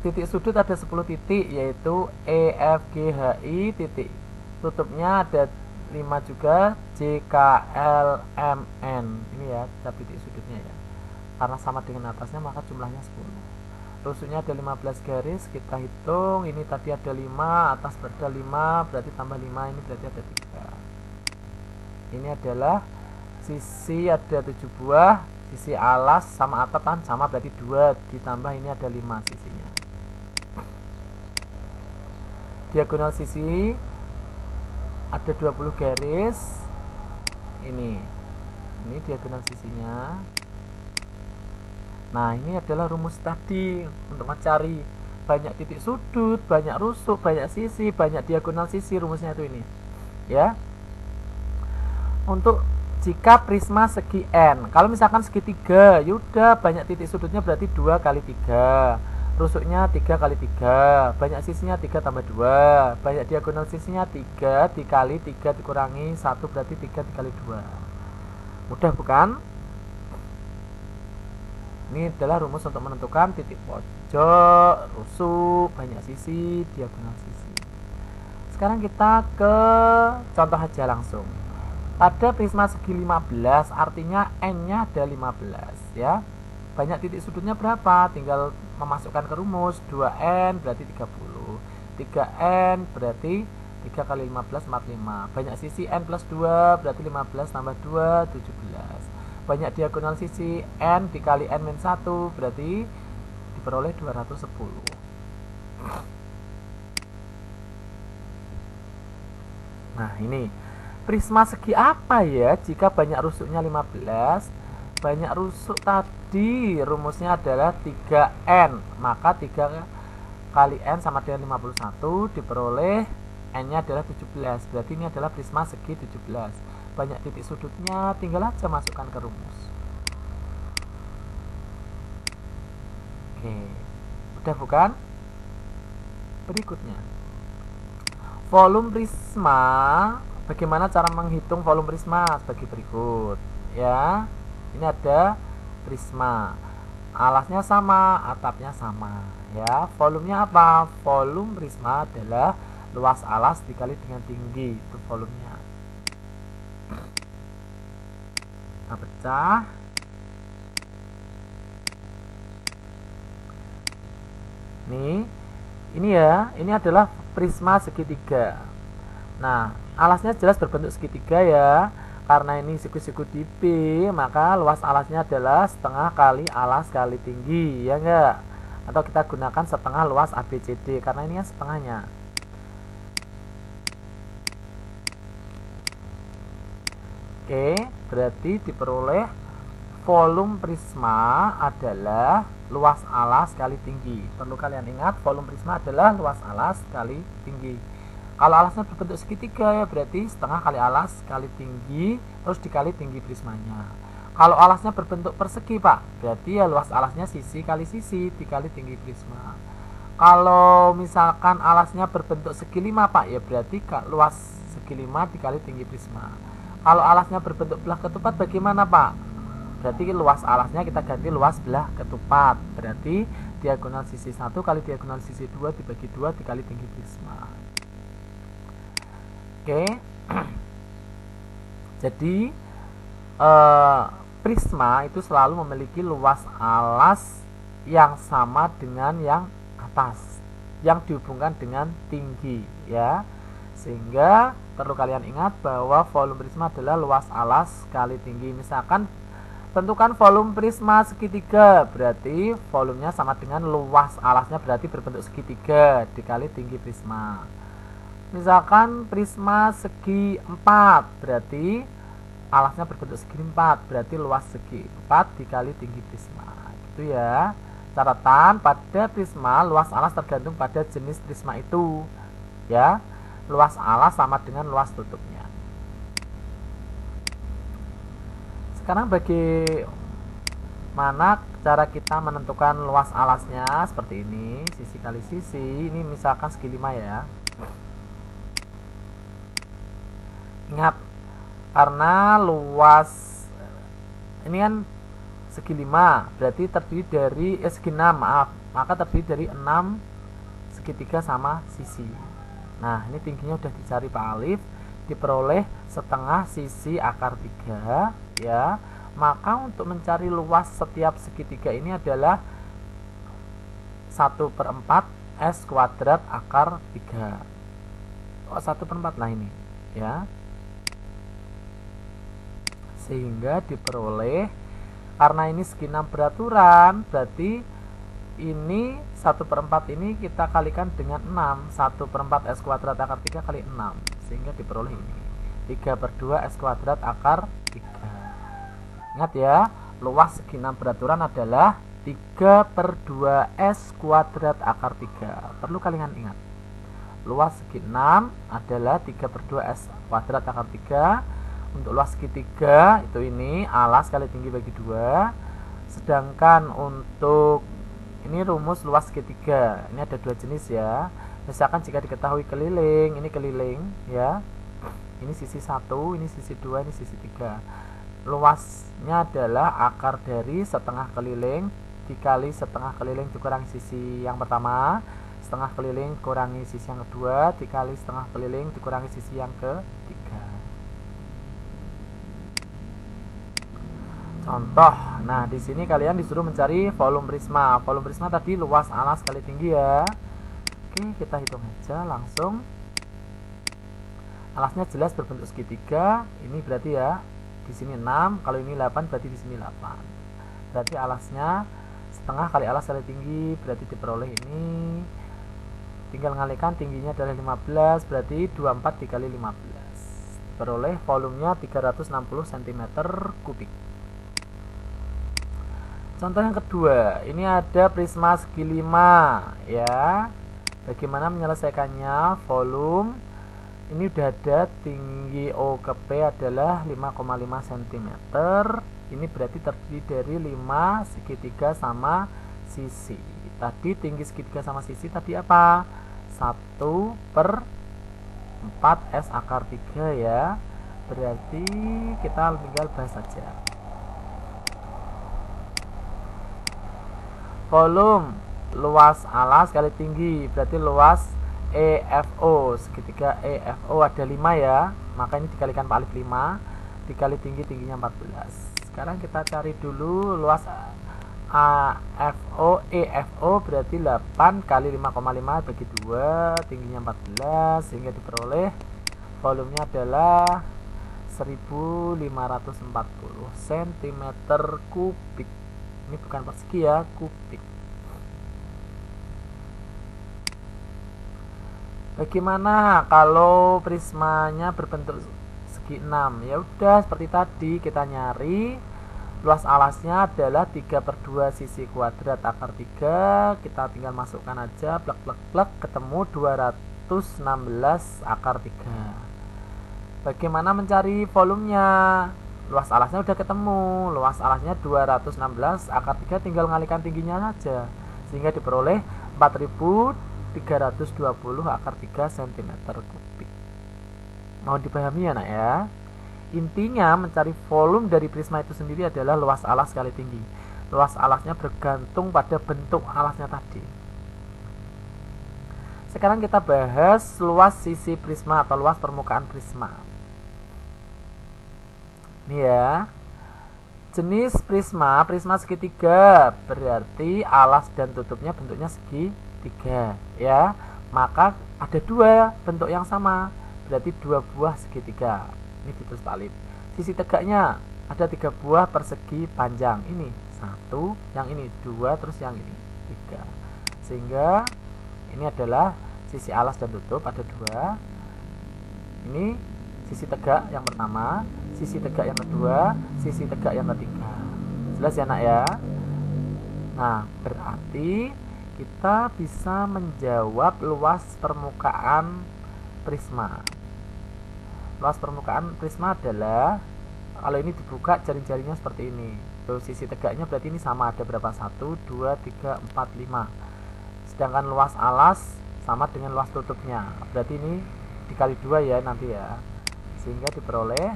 Titik sudut ada 10 titik, yaitu E, F, G, H, I. Titik tutupnya ada 5 juga, J, K, L, M, N. Ini ya titik sudutnya ya. Karena sama dengan atasnya maka jumlahnya 10. Rusuknya ada 15 garis, kita hitung. Ini tadi ada 5, atas ada 5, berarti tambah 5, ini berarti ada 3. Ini adalah sisi ada 7 buah, sisi alas sama atap kan sama, berarti 2, ditambah ini ada 5 sisinya. Diagonal sisi ada 20 garis. Ini diagonal sisinya. Nah, ini adalah rumus tadi untuk mencari banyak titik sudut, banyak rusuk, banyak sisi, banyak diagonal sisi. Rumusnya itu ini ya. Untuk jika prisma segi N, kalau misalkan segitiga, yaudah banyak titik sudutnya berarti 2 kali 3, rusuknya 3 kali 3, banyak sisinya 3 tambah 2, banyak diagonal sisinya 3 dikali 3 dikurangi 1, berarti 3 dikali 2. Mudah bukan? Ini adalah rumus untuk menentukan titik pojok, rusuk, banyak sisi, diagonal sisi. Sekarang kita ke contoh aja langsung. Pada prisma segi 15, artinya N-nya ada 15 ya. Banyak titik sudutnya berapa? Tinggal memasukkan ke rumus. 2N berarti 30, 3N berarti 3 kali 15, 45. Banyak sisi N plus 2 berarti 15 tambah 2, 17. Banyak diagonal sisi N dikali N min 1 berarti diperoleh 210. Nah, ini prisma segi apa ya jika banyak rusuknya 15? Banyak rusuk tadi rumusnya adalah 3N, maka 3 kali N sama dengan 51, diperoleh N nya adalah 17, berarti ini adalah prisma segi 17. Banyak titik sudutnya, tinggal aja masukkan ke rumus. Oke, udah bukan? Berikutnya, volume prisma. Bagaimana cara menghitung volume prisma? Sebagai berikut ya. Ini ada prisma, alasnya sama, atapnya sama ya. Volumenya apa? Volume prisma adalah luas alas dikali dengan tinggi, itu volumenya. Kita pecah. Ini ya, ini adalah prisma segitiga. Nah, alasnya jelas berbentuk segitiga ya. Karena ini siku-siku di B, maka luas alasnya adalah setengah kali alas kali tinggi, ya enggak? Atau kita gunakan setengah luas ABCD, karena ini kan setengahnya. Oke, berarti diperoleh volume prisma adalah luas alas kali tinggi. Perlu kalian ingat, volume prisma adalah luas alas kali tinggi. Kalau alasnya berbentuk segitiga ya berarti setengah kali alas kali tinggi terus dikali tinggi prismanya. Kalau alasnya berbentuk persegi Pak, berarti ya luas alasnya sisi kali sisi dikali tinggi prisma. Kalau misalkan alasnya berbentuk segi 5 Pak, ya berarti luas segi 5 dikali tinggi prisma. Kalau alasnya berbentuk belah ketupat bagaimana Pak? Berarti luas alasnya kita ganti luas belah ketupat. Berarti diagonal sisi 1 kali diagonal sisi 2 dibagi 2 dikali tinggi prisma. Oke, jadi prisma itu selalu memiliki luas alas yang sama dengan yang atas, yang dihubungkan dengan tinggi ya. Sehingga perlu kalian ingat bahwa volume prisma adalah luas alas kali tinggi. Misalkan tentukan volume prisma segitiga, berarti volumenya sama dengan luas alasnya berarti berbentuk segitiga dikali tinggi prisma. Misalkan prisma segi 4, berarti alasnya berbentuk segi 4, berarti luas segi 4 dikali tinggi prisma. Gitu ya. Catatan, pada prisma luas alas tergantung pada jenis prisma itu. Ya. Luas alas sama dengan luas tutupnya. Sekarang bagaimana cara kita menentukan luas alasnya? Seperti ini, sisi kali sisi. Ini misalkan segi 5 ya. Ingat, karena luas ini kan segi 5, berarti terdiri dari segi 6, maaf, maka terdiri dari 6 segitiga sama sisi. Nah, ini tingginya udah dicari Pak Alif, diperoleh setengah sisi akar 3 ya. Maka untuk mencari luas setiap segitiga ini adalah 1/4 S kuadrat akar 3. Oh, 1/4 lah ini ya. Sehingga diperoleh, karena ini segi 6 beraturan, berarti ini 1/4 ini kita kalikan dengan 6, 1/4 S kuadrat akar 3 kali 6, sehingga diperoleh ini 3/2 S kuadrat akar 3. Ingat ya, luas segi 6 beraturan adalah 3/2 S kuadrat akar 3. Perlu kalian ingat, luas segi 6 adalah 3/2 S kuadrat akar 3. Untuk luas segitiga itu ini alas kali tinggi bagi 2. Sedangkan untuk ini rumus luas segitiga, ini ada 2 jenis ya. Misalkan jika diketahui keliling, ini keliling ya. Ini sisi 1, ini sisi 2, ini sisi 3. Luasnya adalah akar dari setengah keliling dikali setengah keliling dikurangi sisi yang pertama, setengah keliling kurangi sisi yang kedua, dikali setengah keliling dikurangi sisi yang ketiga. Contoh, nah di sini kalian disuruh mencari volume prisma. Volume prisma tadi luas alas kali tinggi ya. Oke, kita hitung aja langsung. Alasnya jelas berbentuk segitiga. Ini berarti ya di sini 6, kalau ini 8 berarti di sini 8. Berarti alasnya setengah kali alas kali tinggi, berarti diperoleh ini. Tinggal ngalikan, tingginya adalah 15, berarti 24 dikali 15. Peroleh volumenya 360 cm kubik. Contoh yang kedua, ini ada prisma segi 5 ya. Bagaimana menyelesaikannya? Volume ini udah ada, tinggi O ke P adalah 5,5 cm. Ini berarti terdiri dari 5 segitiga sama sisi. Tadi tinggi segitiga sama sisi tadi apa? 1/4 S akar 3 ya. Berarti kita tinggal bahas saja. Volume luas alas kali tinggi, berarti luas EFO, segitiga EFO ada 5 ya, maka ini dikalikan Pak Alif 5, dikali tinggi, tingginya 14. Sekarang kita cari dulu luas AFO, EFO berarti 8 kali 5,5 bagi 2, tingginya 14, sehingga diperoleh volumenya adalah 1540 cm kubik. Ini bukan persegi ya, kubik. Bagaimana kalau prismanya berbentuk segi 6? Ya udah seperti tadi, kita nyari luas alasnya adalah 3/2 sisi kuadrat akar 3. Kita tinggal masukkan aja, plek plek plek, ketemu 216 akar 3. Bagaimana mencari volumenya? Luas alasnya udah ketemu, luas alasnya 216 akar 3, tinggal ngalikan tingginya saja, sehingga diperoleh 4320 akar 3 cm kubik. Mau dipahami ya nak ya? Intinya mencari volume dari prisma itu sendiri adalah luas alas kali tinggi. Luas alasnya bergantung pada bentuk alasnya tadi. Sekarang kita bahas luas sisi prisma atau luas permukaan prisma. Ini ya, jenis prisma, prisma segitiga, berarti alas dan tutupnya bentuknya segitiga ya. Maka ada 2 bentuk yang sama, berarti 2 buah segitiga. Ini ditulis Pak Alif. Sisi tegaknya ada 3 buah persegi panjang. Ini 1, yang ini 2, terus yang ini 3. Sehingga ini adalah sisi alas dan tutup ada 2. Ini sisi tegak yang pertama, sisi tegak yang kedua, sisi tegak yang ketiga. Jelas ya nak ya? Nah, berarti kita bisa menjawab luas permukaan prisma. Luas permukaan prisma adalah, kalau ini dibuka jaring-jaringnya seperti ini. Tuh, sisi tegaknya berarti ini sama, ada berapa? 1, 2, 3, 4, 5. Sedangkan luas alas sama dengan luas tutupnya. Berarti ini dikali 2 ya nanti ya. Sehingga diperoleh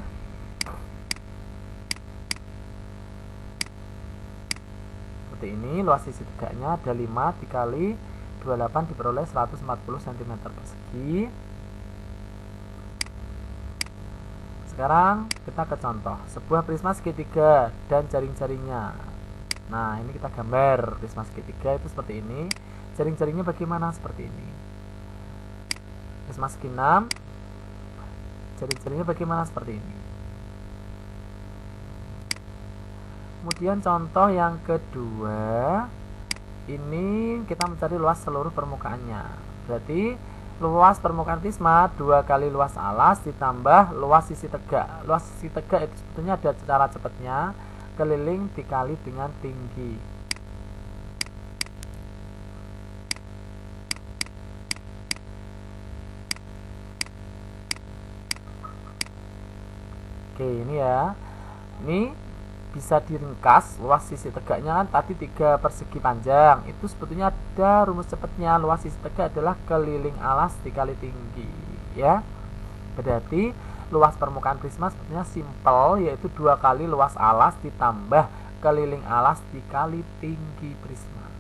seperti ini. Luas sisi tegaknya ada 5 dikali 28 diperoleh 140 cm persegi. Sekarang kita ke contoh sebuah prisma segitiga dan jaring-jaringnya. Nah, ini kita gambar prisma segitiga itu seperti ini. Jaring-jaringnya bagaimana? Seperti ini. Prisma segi 6, jaring-jaringnya bagaimana? Seperti ini. Kemudian contoh yang kedua, ini kita mencari luas seluruh permukaannya. Berarti luas permukaan prisma 2 kali luas alas ditambah luas sisi tegak. Luas sisi tegak itu sebetulnya ada cara cepatnya, keliling dikali dengan tinggi. Oke, ini ya. Ini bisa diringkas, luas sisi tegaknya kan tadi 3 persegi panjang. Itu sebetulnya ada rumus cepatnya. Luas sisi tegak adalah keliling alas dikali tinggi, ya. Berarti luas permukaan prisma sebetulnya simpel, yaitu 2 kali luas alas ditambah keliling alas dikali tinggi prisma.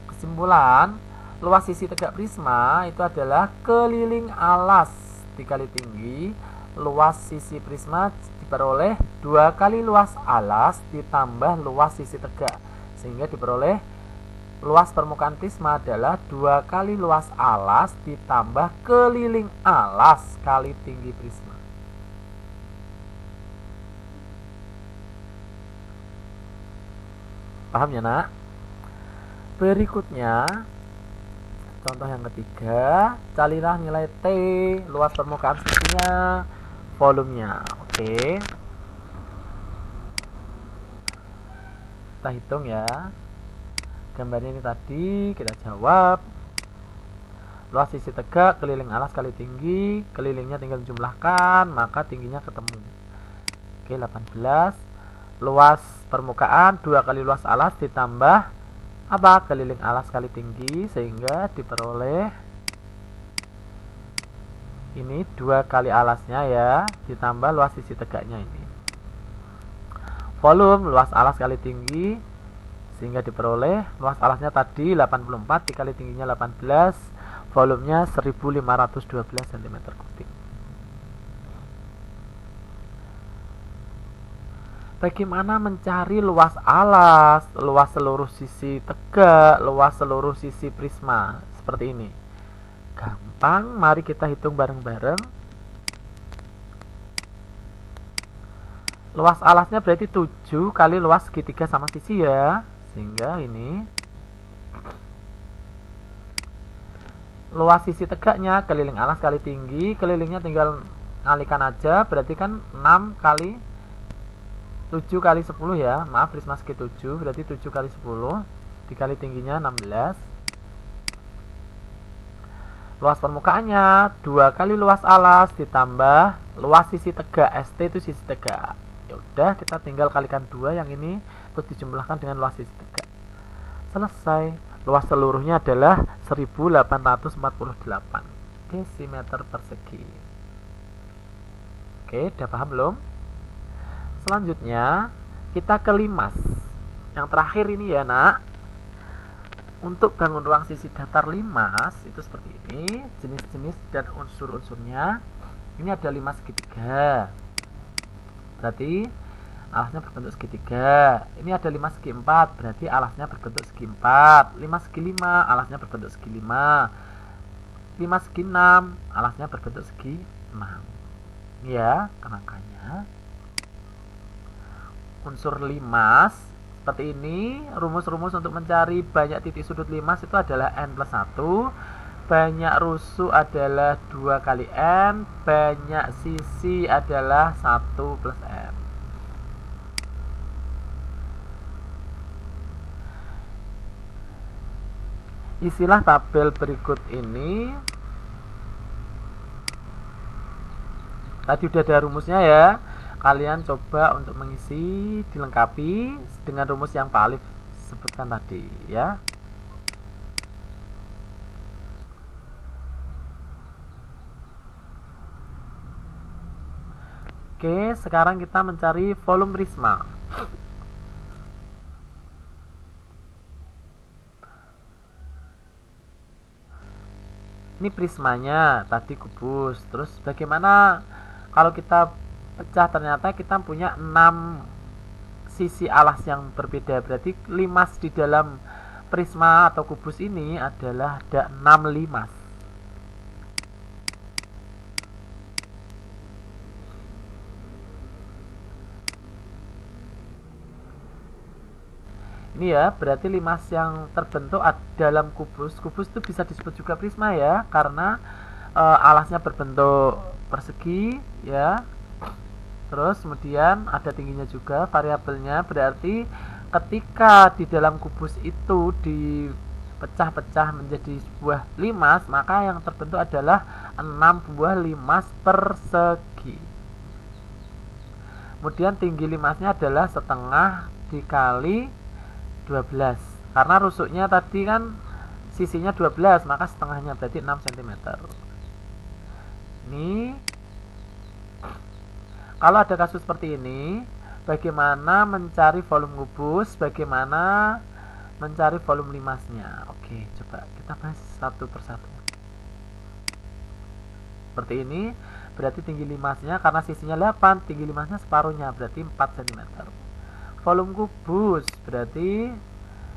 Kesimpulan, luas sisi tegak prisma itu adalah keliling alas dikali tinggi. Luas sisi prisma diperoleh 2 kali luas alas ditambah luas sisi tegak, sehingga diperoleh luas permukaan prisma adalah 2 kali luas alas ditambah keliling alas kali tinggi prisma. Paham ya nak? Berikutnya contoh yang ketiga, carilah nilai T, luas permukaan sisinya, volumenya. Oke, kita hitung ya. Gambarnya ini tadi kita jawab. Luas sisi tegak keliling alas kali tinggi, kelilingnya tinggal dijumlahkan, maka tingginya ketemu. Oke, 18. Luas permukaan 2 kali luas alas ditambah apa? Keliling alas kali tinggi, sehingga diperoleh ini 2 kali alasnya ya, ditambah luas sisi tegaknya ini. Volume luas alas kali tinggi, sehingga diperoleh luas alasnya tadi 84 dikali tingginya 18, volumenya 1512 cm3. Bagaimana mencari luas alas, luas seluruh sisi tegak, luas seluruh sisi prisma? Seperti ini. Gampang, mari kita hitung bareng-bareng. Luas alasnya berarti 7 kali luas segitiga sama sisi ya. Sehingga ini luas sisi tegaknya keliling alas kali tinggi, kelilingnya tinggal ngalikan aja, berarti kan 6 kali 7 kali 10 ya. Maaf, prisma segi 7, berarti 7 kali 10 dikali tingginya 16. Luas permukaannya 2 kali luas alas ditambah luas sisi tegak, ST itu sisi tegak. Ya udah, kita tinggal kalikan 2 yang ini terus dijumlahkan dengan luas sisi tegak. Selesai. Luas seluruhnya adalah 1848 desimeter persegi. Oke, udah paham belum? Selanjutnya kita ke limas. Yang terakhir ini ya nak. Untuk bangun ruang sisi datar limas itu seperti ini, jenis-jenis dan unsur-unsurnya. Ini ada limas segitiga, berarti alasnya berbentuk segitiga. Ini ada limas segi 4, berarti alasnya berbentuk segi 4. Limas segi 5, alasnya berbentuk segi 5. Limas segi 6, alasnya berbentuk segi 6. Ini ya kerangkanya. Unsur limas seperti ini. Rumus-rumus untuk mencari banyak titik sudut limas itu adalah N+1 banyak rusuk adalah 2 kali N, banyak sisi adalah 1 plus N. Isilah tabel berikut ini. Tadi udah ada rumusnya ya. Kalian coba untuk mengisi, dilengkapi dengan rumus yang Pak Alif sebutkan tadi ya. Oke, sekarang kita mencari volume prisma. Ini prismanya, tadi kubus. Terus bagaimana kalau kita pecah, ternyata kita punya 6 sisi alas yang berbeda. Berarti limas di dalam prisma atau kubus ini adalah ada 6 limas. Ini ya, berarti limas yang terbentuk dalam kubus. Kubus itu bisa disebut juga prisma ya, karena alasnya berbentuk persegi ya. Terus kemudian ada tingginya juga, variabelnya. Berarti ketika di dalam kubus itu dipecah-pecah menjadi sebuah limas, maka yang terbentuk adalah 6 buah limas persegi. Kemudian tinggi limasnya adalah setengah dikali 12, karena rusuknya tadi kan sisinya 12, maka setengahnya berarti 6 cm. Ini kalau ada kasus seperti ini, bagaimana mencari volume kubus, bagaimana mencari volume limasnya. Oke, coba kita bahas satu persatu. Seperti ini, berarti tinggi limasnya karena sisinya 8, tinggi limasnya separuhnya berarti 4 cm. Volume kubus berarti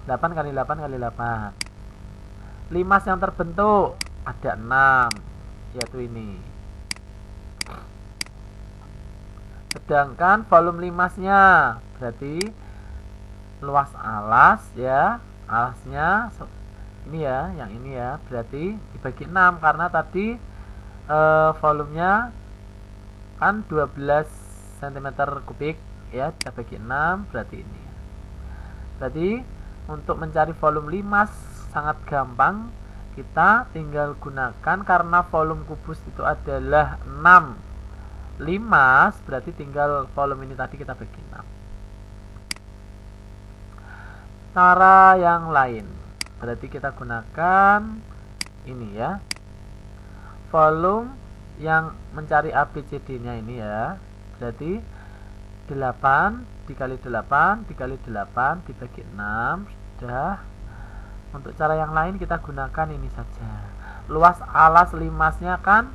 8 kali 8 kali 8. Limas yang terbentuk ada 6, yaitu ini. Sedangkan volume limasnya berarti luas alas ya, alasnya ini ya, yang ini ya, berarti dibagi 6 karena tadi volumenya kan 12 cm kubik ya, kita bagi 6 berarti ini. Berarti untuk mencari volume limas sangat gampang, kita tinggal gunakan karena volume kubus itu adalah 6 limas, berarti tinggal volume ini tadi kita bagi 6. Cara yang lain berarti kita gunakan ini ya, volume yang mencari ABCD nya ini ya, berarti 8 dikali 8 dikali 8 dibagi 6 sudah. Untuk cara yang lain kita gunakan ini saja. Luas alas limasnya kan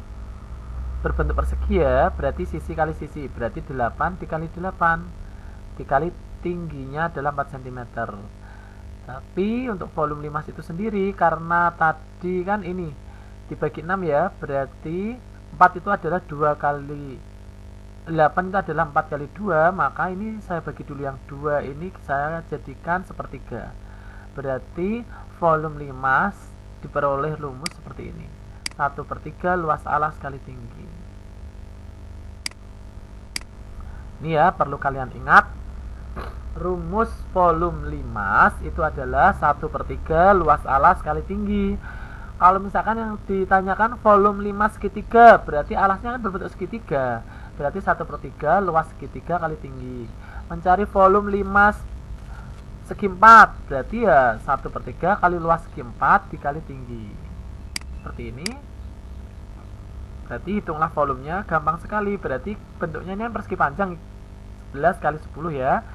berbentuk persegi ya, berarti sisi kali sisi, berarti 8 dikali 8 dikali tingginya adalah 4 cm. Tapi untuk volume limas itu sendiri, karena tadi kan ini dibagi 6 ya, berarti 4 itu adalah 2 kali 8 itu adalah 4 kali 2, maka ini saya bagi dulu yang 2 ini saya jadikan sepertiga. Berarti volume limas diperoleh rumus seperti ini, 1/3 luas alas kali tinggi. Ini ya, perlu kalian ingat, rumus volume limas itu adalah 1/3 luas alas kali tinggi. Kalau misalkan yang ditanyakan volume limas segitiga, berarti alasnya kan berbentuk segitiga, berarti 1/3 luas segitiga kali tinggi. Mencari volume limas segi 4, berarti ya 1/3 kali luas segi 4 dikali tinggi. Seperti ini. Berarti hitunglah volumenya, gampang sekali. Berarti bentuknya ini persegi panjang 11 kali 10 ya.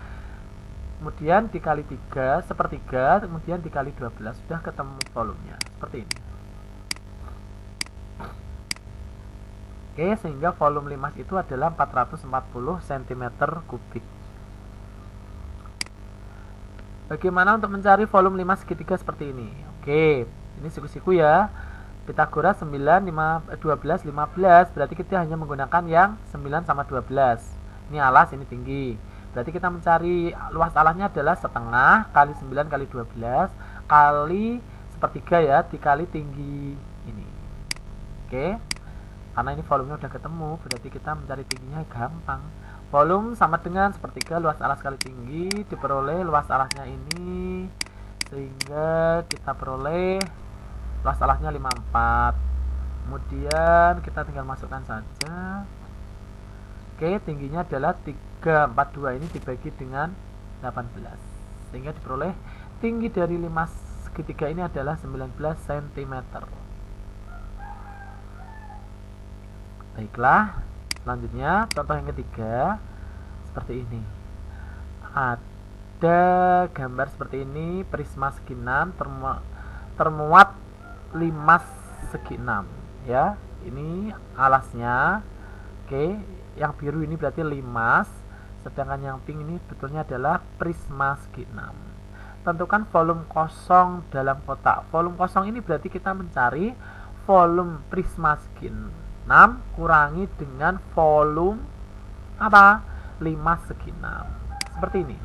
Kemudian dikali 3 sepertiga, kemudian dikali 12, sudah ketemu volumenya. Seperti ini. Oke, sehingga volume limas itu adalah 440 cm3. Bagaimana untuk mencari volume limas segitiga seperti ini? Oke, ini siku-siku ya. Pythagoras 9, 5, 12, 15. Berarti kita hanya menggunakan yang 9 sama 12. Ini alas, ini tinggi. Berarti kita mencari luas alasnya adalah setengah kali 9 kali 12 kali sepertiga ya, dikali tinggi ini. Oke, karena ini volumenya udah ketemu, berarti kita mencari tingginya gampang. Volume sama dengan sepertiga luas alas kali tinggi, diperoleh luas alasnya ini, sehingga kita peroleh luas alasnya 54. Kemudian kita tinggal masukkan saja. Oke, tingginya adalah 342, ini dibagi dengan 18, sehingga diperoleh tinggi dari 5 segitiga ini adalah 19 cm. Baiklah, selanjutnya contoh yang ketiga seperti ini. Ada gambar seperti ini, prisma segi 6 termuat 5 segi 6 ya. Ini alasnya. Oke, yang biru ini berarti limas, sedangkan yang pink ini betulnya adalah prisma segi 6. Tentukan volume kosong dalam kotak. Volume kosong ini berarti kita mencari volume prisma segi 6 kurangi dengan volume apa? 5 segi 6. Seperti ini.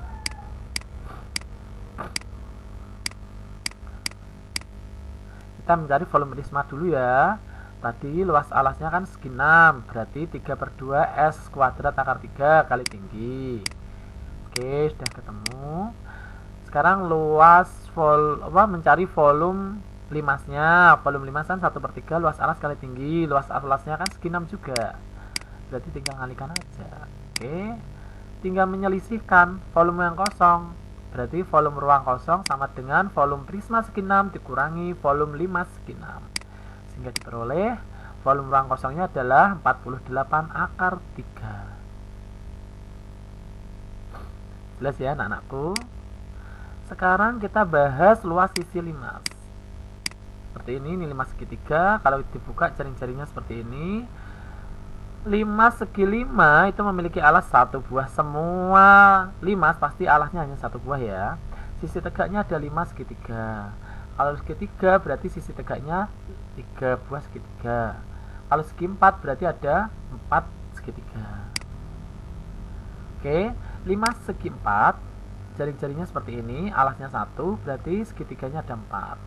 Kita mencari volume prisma dulu ya. Tadi luas alasnya kan segi 6, berarti 3/2 S kuadrat akar 3 kali tinggi. Oke, sudah ketemu. Sekarang mencari volume limasnya. Volume limas kan 1/3 luas alas kali tinggi. Luas alasnya kan segi 6 juga, berarti tinggal ngalikan aja. Oke, tinggal menyelisihkan volume yang kosong, berarti volume ruang kosong sama dengan volume prisma segi 6 dikurangi volume limas segi 6, sehingga diperoleh volume ruang kosongnya adalah 48 akar 3. Jelas ya anak-anakku? Sekarang kita bahas luas sisi limas. Seperti ini limas segitiga. Kalau dibuka jaring-jaringnya seperti ini. Limas segi 5 itu memiliki alas 1 buah. Semua limas pasti alasnya hanya 1 buah ya. Sisi tegaknya ada 5 segitiga. Kalau segitiga berarti sisi tegaknya 3 buah segitiga. Kalau segi 4 berarti ada 4 segitiga. Oke, 5 segi 4, jaring-jaringnya seperti ini, alasnya 1, berarti segitiganya ada 4.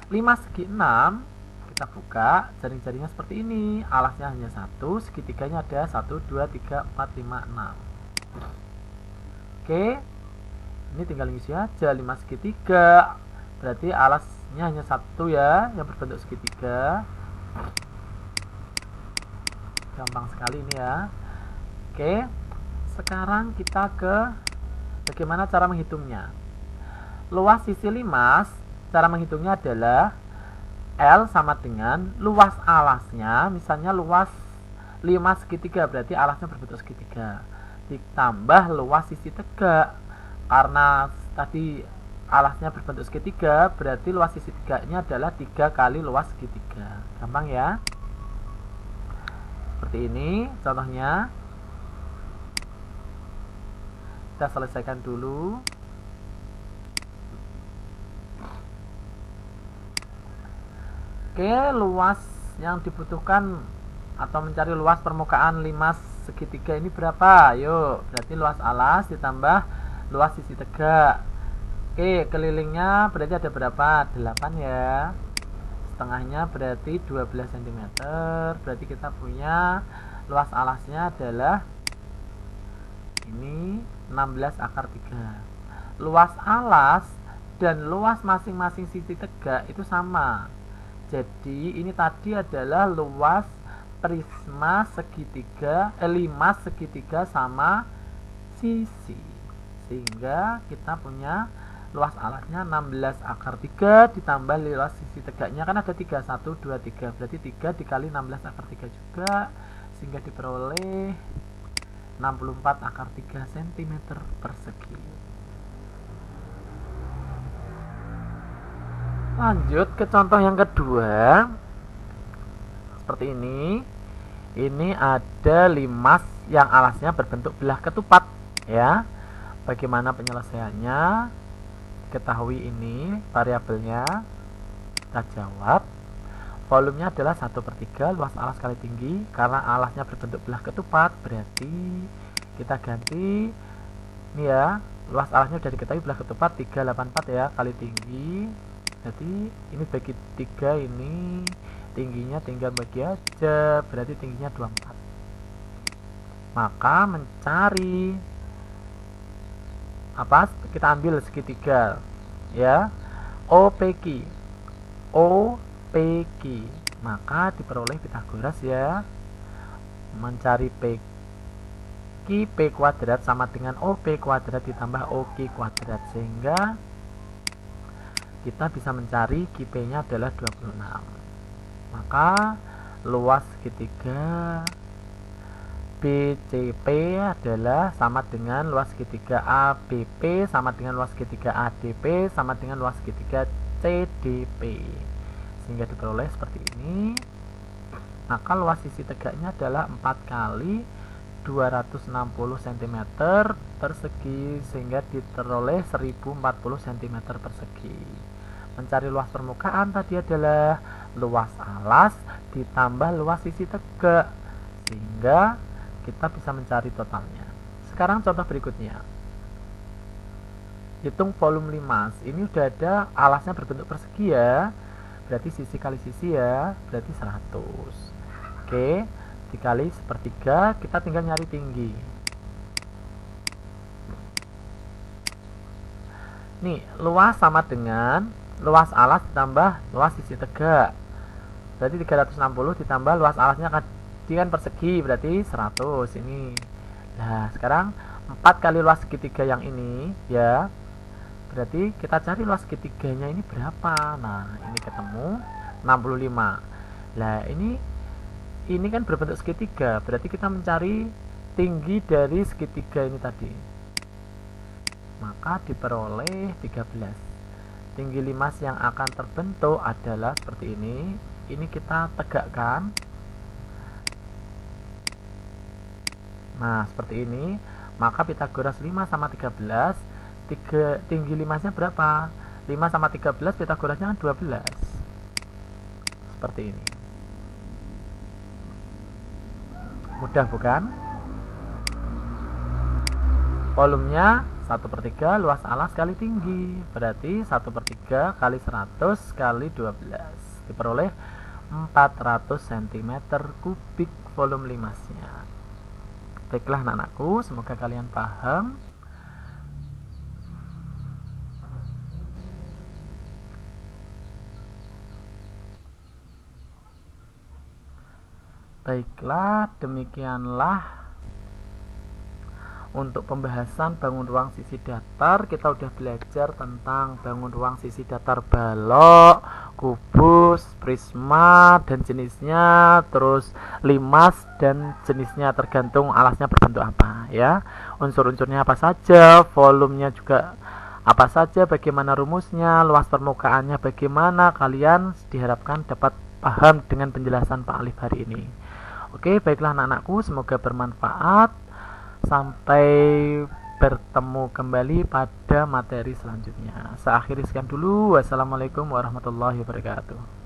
5 segi 6, kita buka, jaring-jaringnya seperti ini, alasnya hanya 1, segitiganya ada 1, 2, 3, 4, 5, 6. Oke, ini tinggal ngisi aja, 5 segitiga, berarti alasnya hanya 1 ya, yang berbentuk segitiga. Gampang sekali ini ya. Oke, sekarang kita ke bagaimana cara menghitungnya. Luas sisi limas, cara menghitungnya adalah L sama dengan luas alasnya, misalnya luas 5 segitiga, berarti alasnya berbentuk segitiga, ditambah luas sisi tegak. Karena tadi alasnya berbentuk segitiga, berarti luas sisi tegaknya adalah 3 kali luas segitiga. Gampang ya? Seperti ini contohnya. Kita selesaikan dulu. Oke, luas yang dibutuhkan atau mencari luas permukaan 5 segitiga ini berapa? Yuk, berarti luas alas ditambah luas sisi tegak. Oke, kelilingnya berarti ada berapa? 8 ya. Setengahnya berarti 12 cm. Berarti kita punya luas alasnya adalah ini 16 akar 3. Luas alas dan luas masing-masing sisi tegak itu sama. Jadi ini tadi adalah luas prisma segitiga, 5 segitiga sama sisi. Sehingga kita punya luas alasnya 16 akar 3 ditambah luas sisi tegaknya kan ada 3, 1, 2, 3. Berarti 3 dikali 16 akar 3 juga, sehingga diperoleh 64 akar 3 cm persegi. Lanjut ke contoh yang kedua. Seperti ini. Ini ada limas yang alasnya berbentuk belah ketupat ya. Bagaimana penyelesaiannya? Ketahui ini variabelnya. Kita jawab. Volumenya adalah 1/3 luas alas kali tinggi. Karena alasnya berbentuk belah ketupat, berarti kita ganti ini ya, luas alasnya sudah diketahui belah ketupat 384 ya, kali tinggi Jadi ini bagi 3, ini tingginya tinggal bagi aja, berarti tingginya 24. Maka mencari apa? Kita ambil segitiga ya, OPQ. Maka diperoleh Pitagoras ya. Mencari P kuadrat sama dengan OP kuadrat ditambah OQ kuadrat, sehingga kita bisa mencari QP-nya adalah 26. Maka luas segitiga BCP adalah sama dengan luas segitiga ABP sama dengan luas segitiga ADP sama dengan luas segitiga CDP, sehingga diperoleh seperti ini. Maka luas sisi tegaknya adalah 4 kali 260 cm persegi, sehingga diperoleh 1040 cm persegi. Mencari luas permukaan tadi adalah luas alas ditambah luas sisi tegak, sehingga kita bisa mencari totalnya. Sekarang contoh berikutnya, hitung volume limas. Ini udah ada alasnya berbentuk persegi ya, berarti sisi kali sisi ya, berarti 100. Oke, dikali sepertiga, kita tinggal nyari tinggi. Nih, luas sama dengan luas alas ditambah luas sisi tegak, berarti 360 ditambah luas alasnya kan persegi, berarti 100 ini. Nah, sekarang 4 kali luas segitiga yang ini ya, berarti kita cari luas segitiganya ini berapa. Nah, ini ketemu 65. Nah, ini kan berbentuk segitiga, berarti kita mencari tinggi dari segitiga ini tadi. Maka diperoleh 13. Tinggi limas yang akan terbentuk adalah seperti ini. Ini kita tegakkan. Nah, seperti ini. Maka Pitagoras 5 sama 13, tinggi limasnya berapa? 5 sama 13, Pitagorasnya kan 12. Seperti ini. Mudah bukan? Volumenya 1/3 luas alas kali tinggi, berarti 1/3 kali 100 kali 12, diperoleh 400 cm kubik volume limasnya. Baiklah anak-anakku, semoga kalian paham. Baiklah, demikianlah untuk pembahasan bangun ruang sisi datar. Kita udah belajar tentang bangun ruang sisi datar balok, kubus, prisma dan jenisnya, terus limas dan jenisnya tergantung alasnya berbentuk apa ya. Unsur-unsurnya apa saja, volumenya juga apa saja, bagaimana rumusnya, luas permukaannya bagaimana. Kalian diharapkan dapat paham dengan penjelasan Pak Alif hari ini. Oke, baiklah anak-anakku, semoga bermanfaat. Sampai bertemu kembali pada materi selanjutnya. Saya akhiri sekian dulu. Wassalamualaikum warahmatullahi wabarakatuh.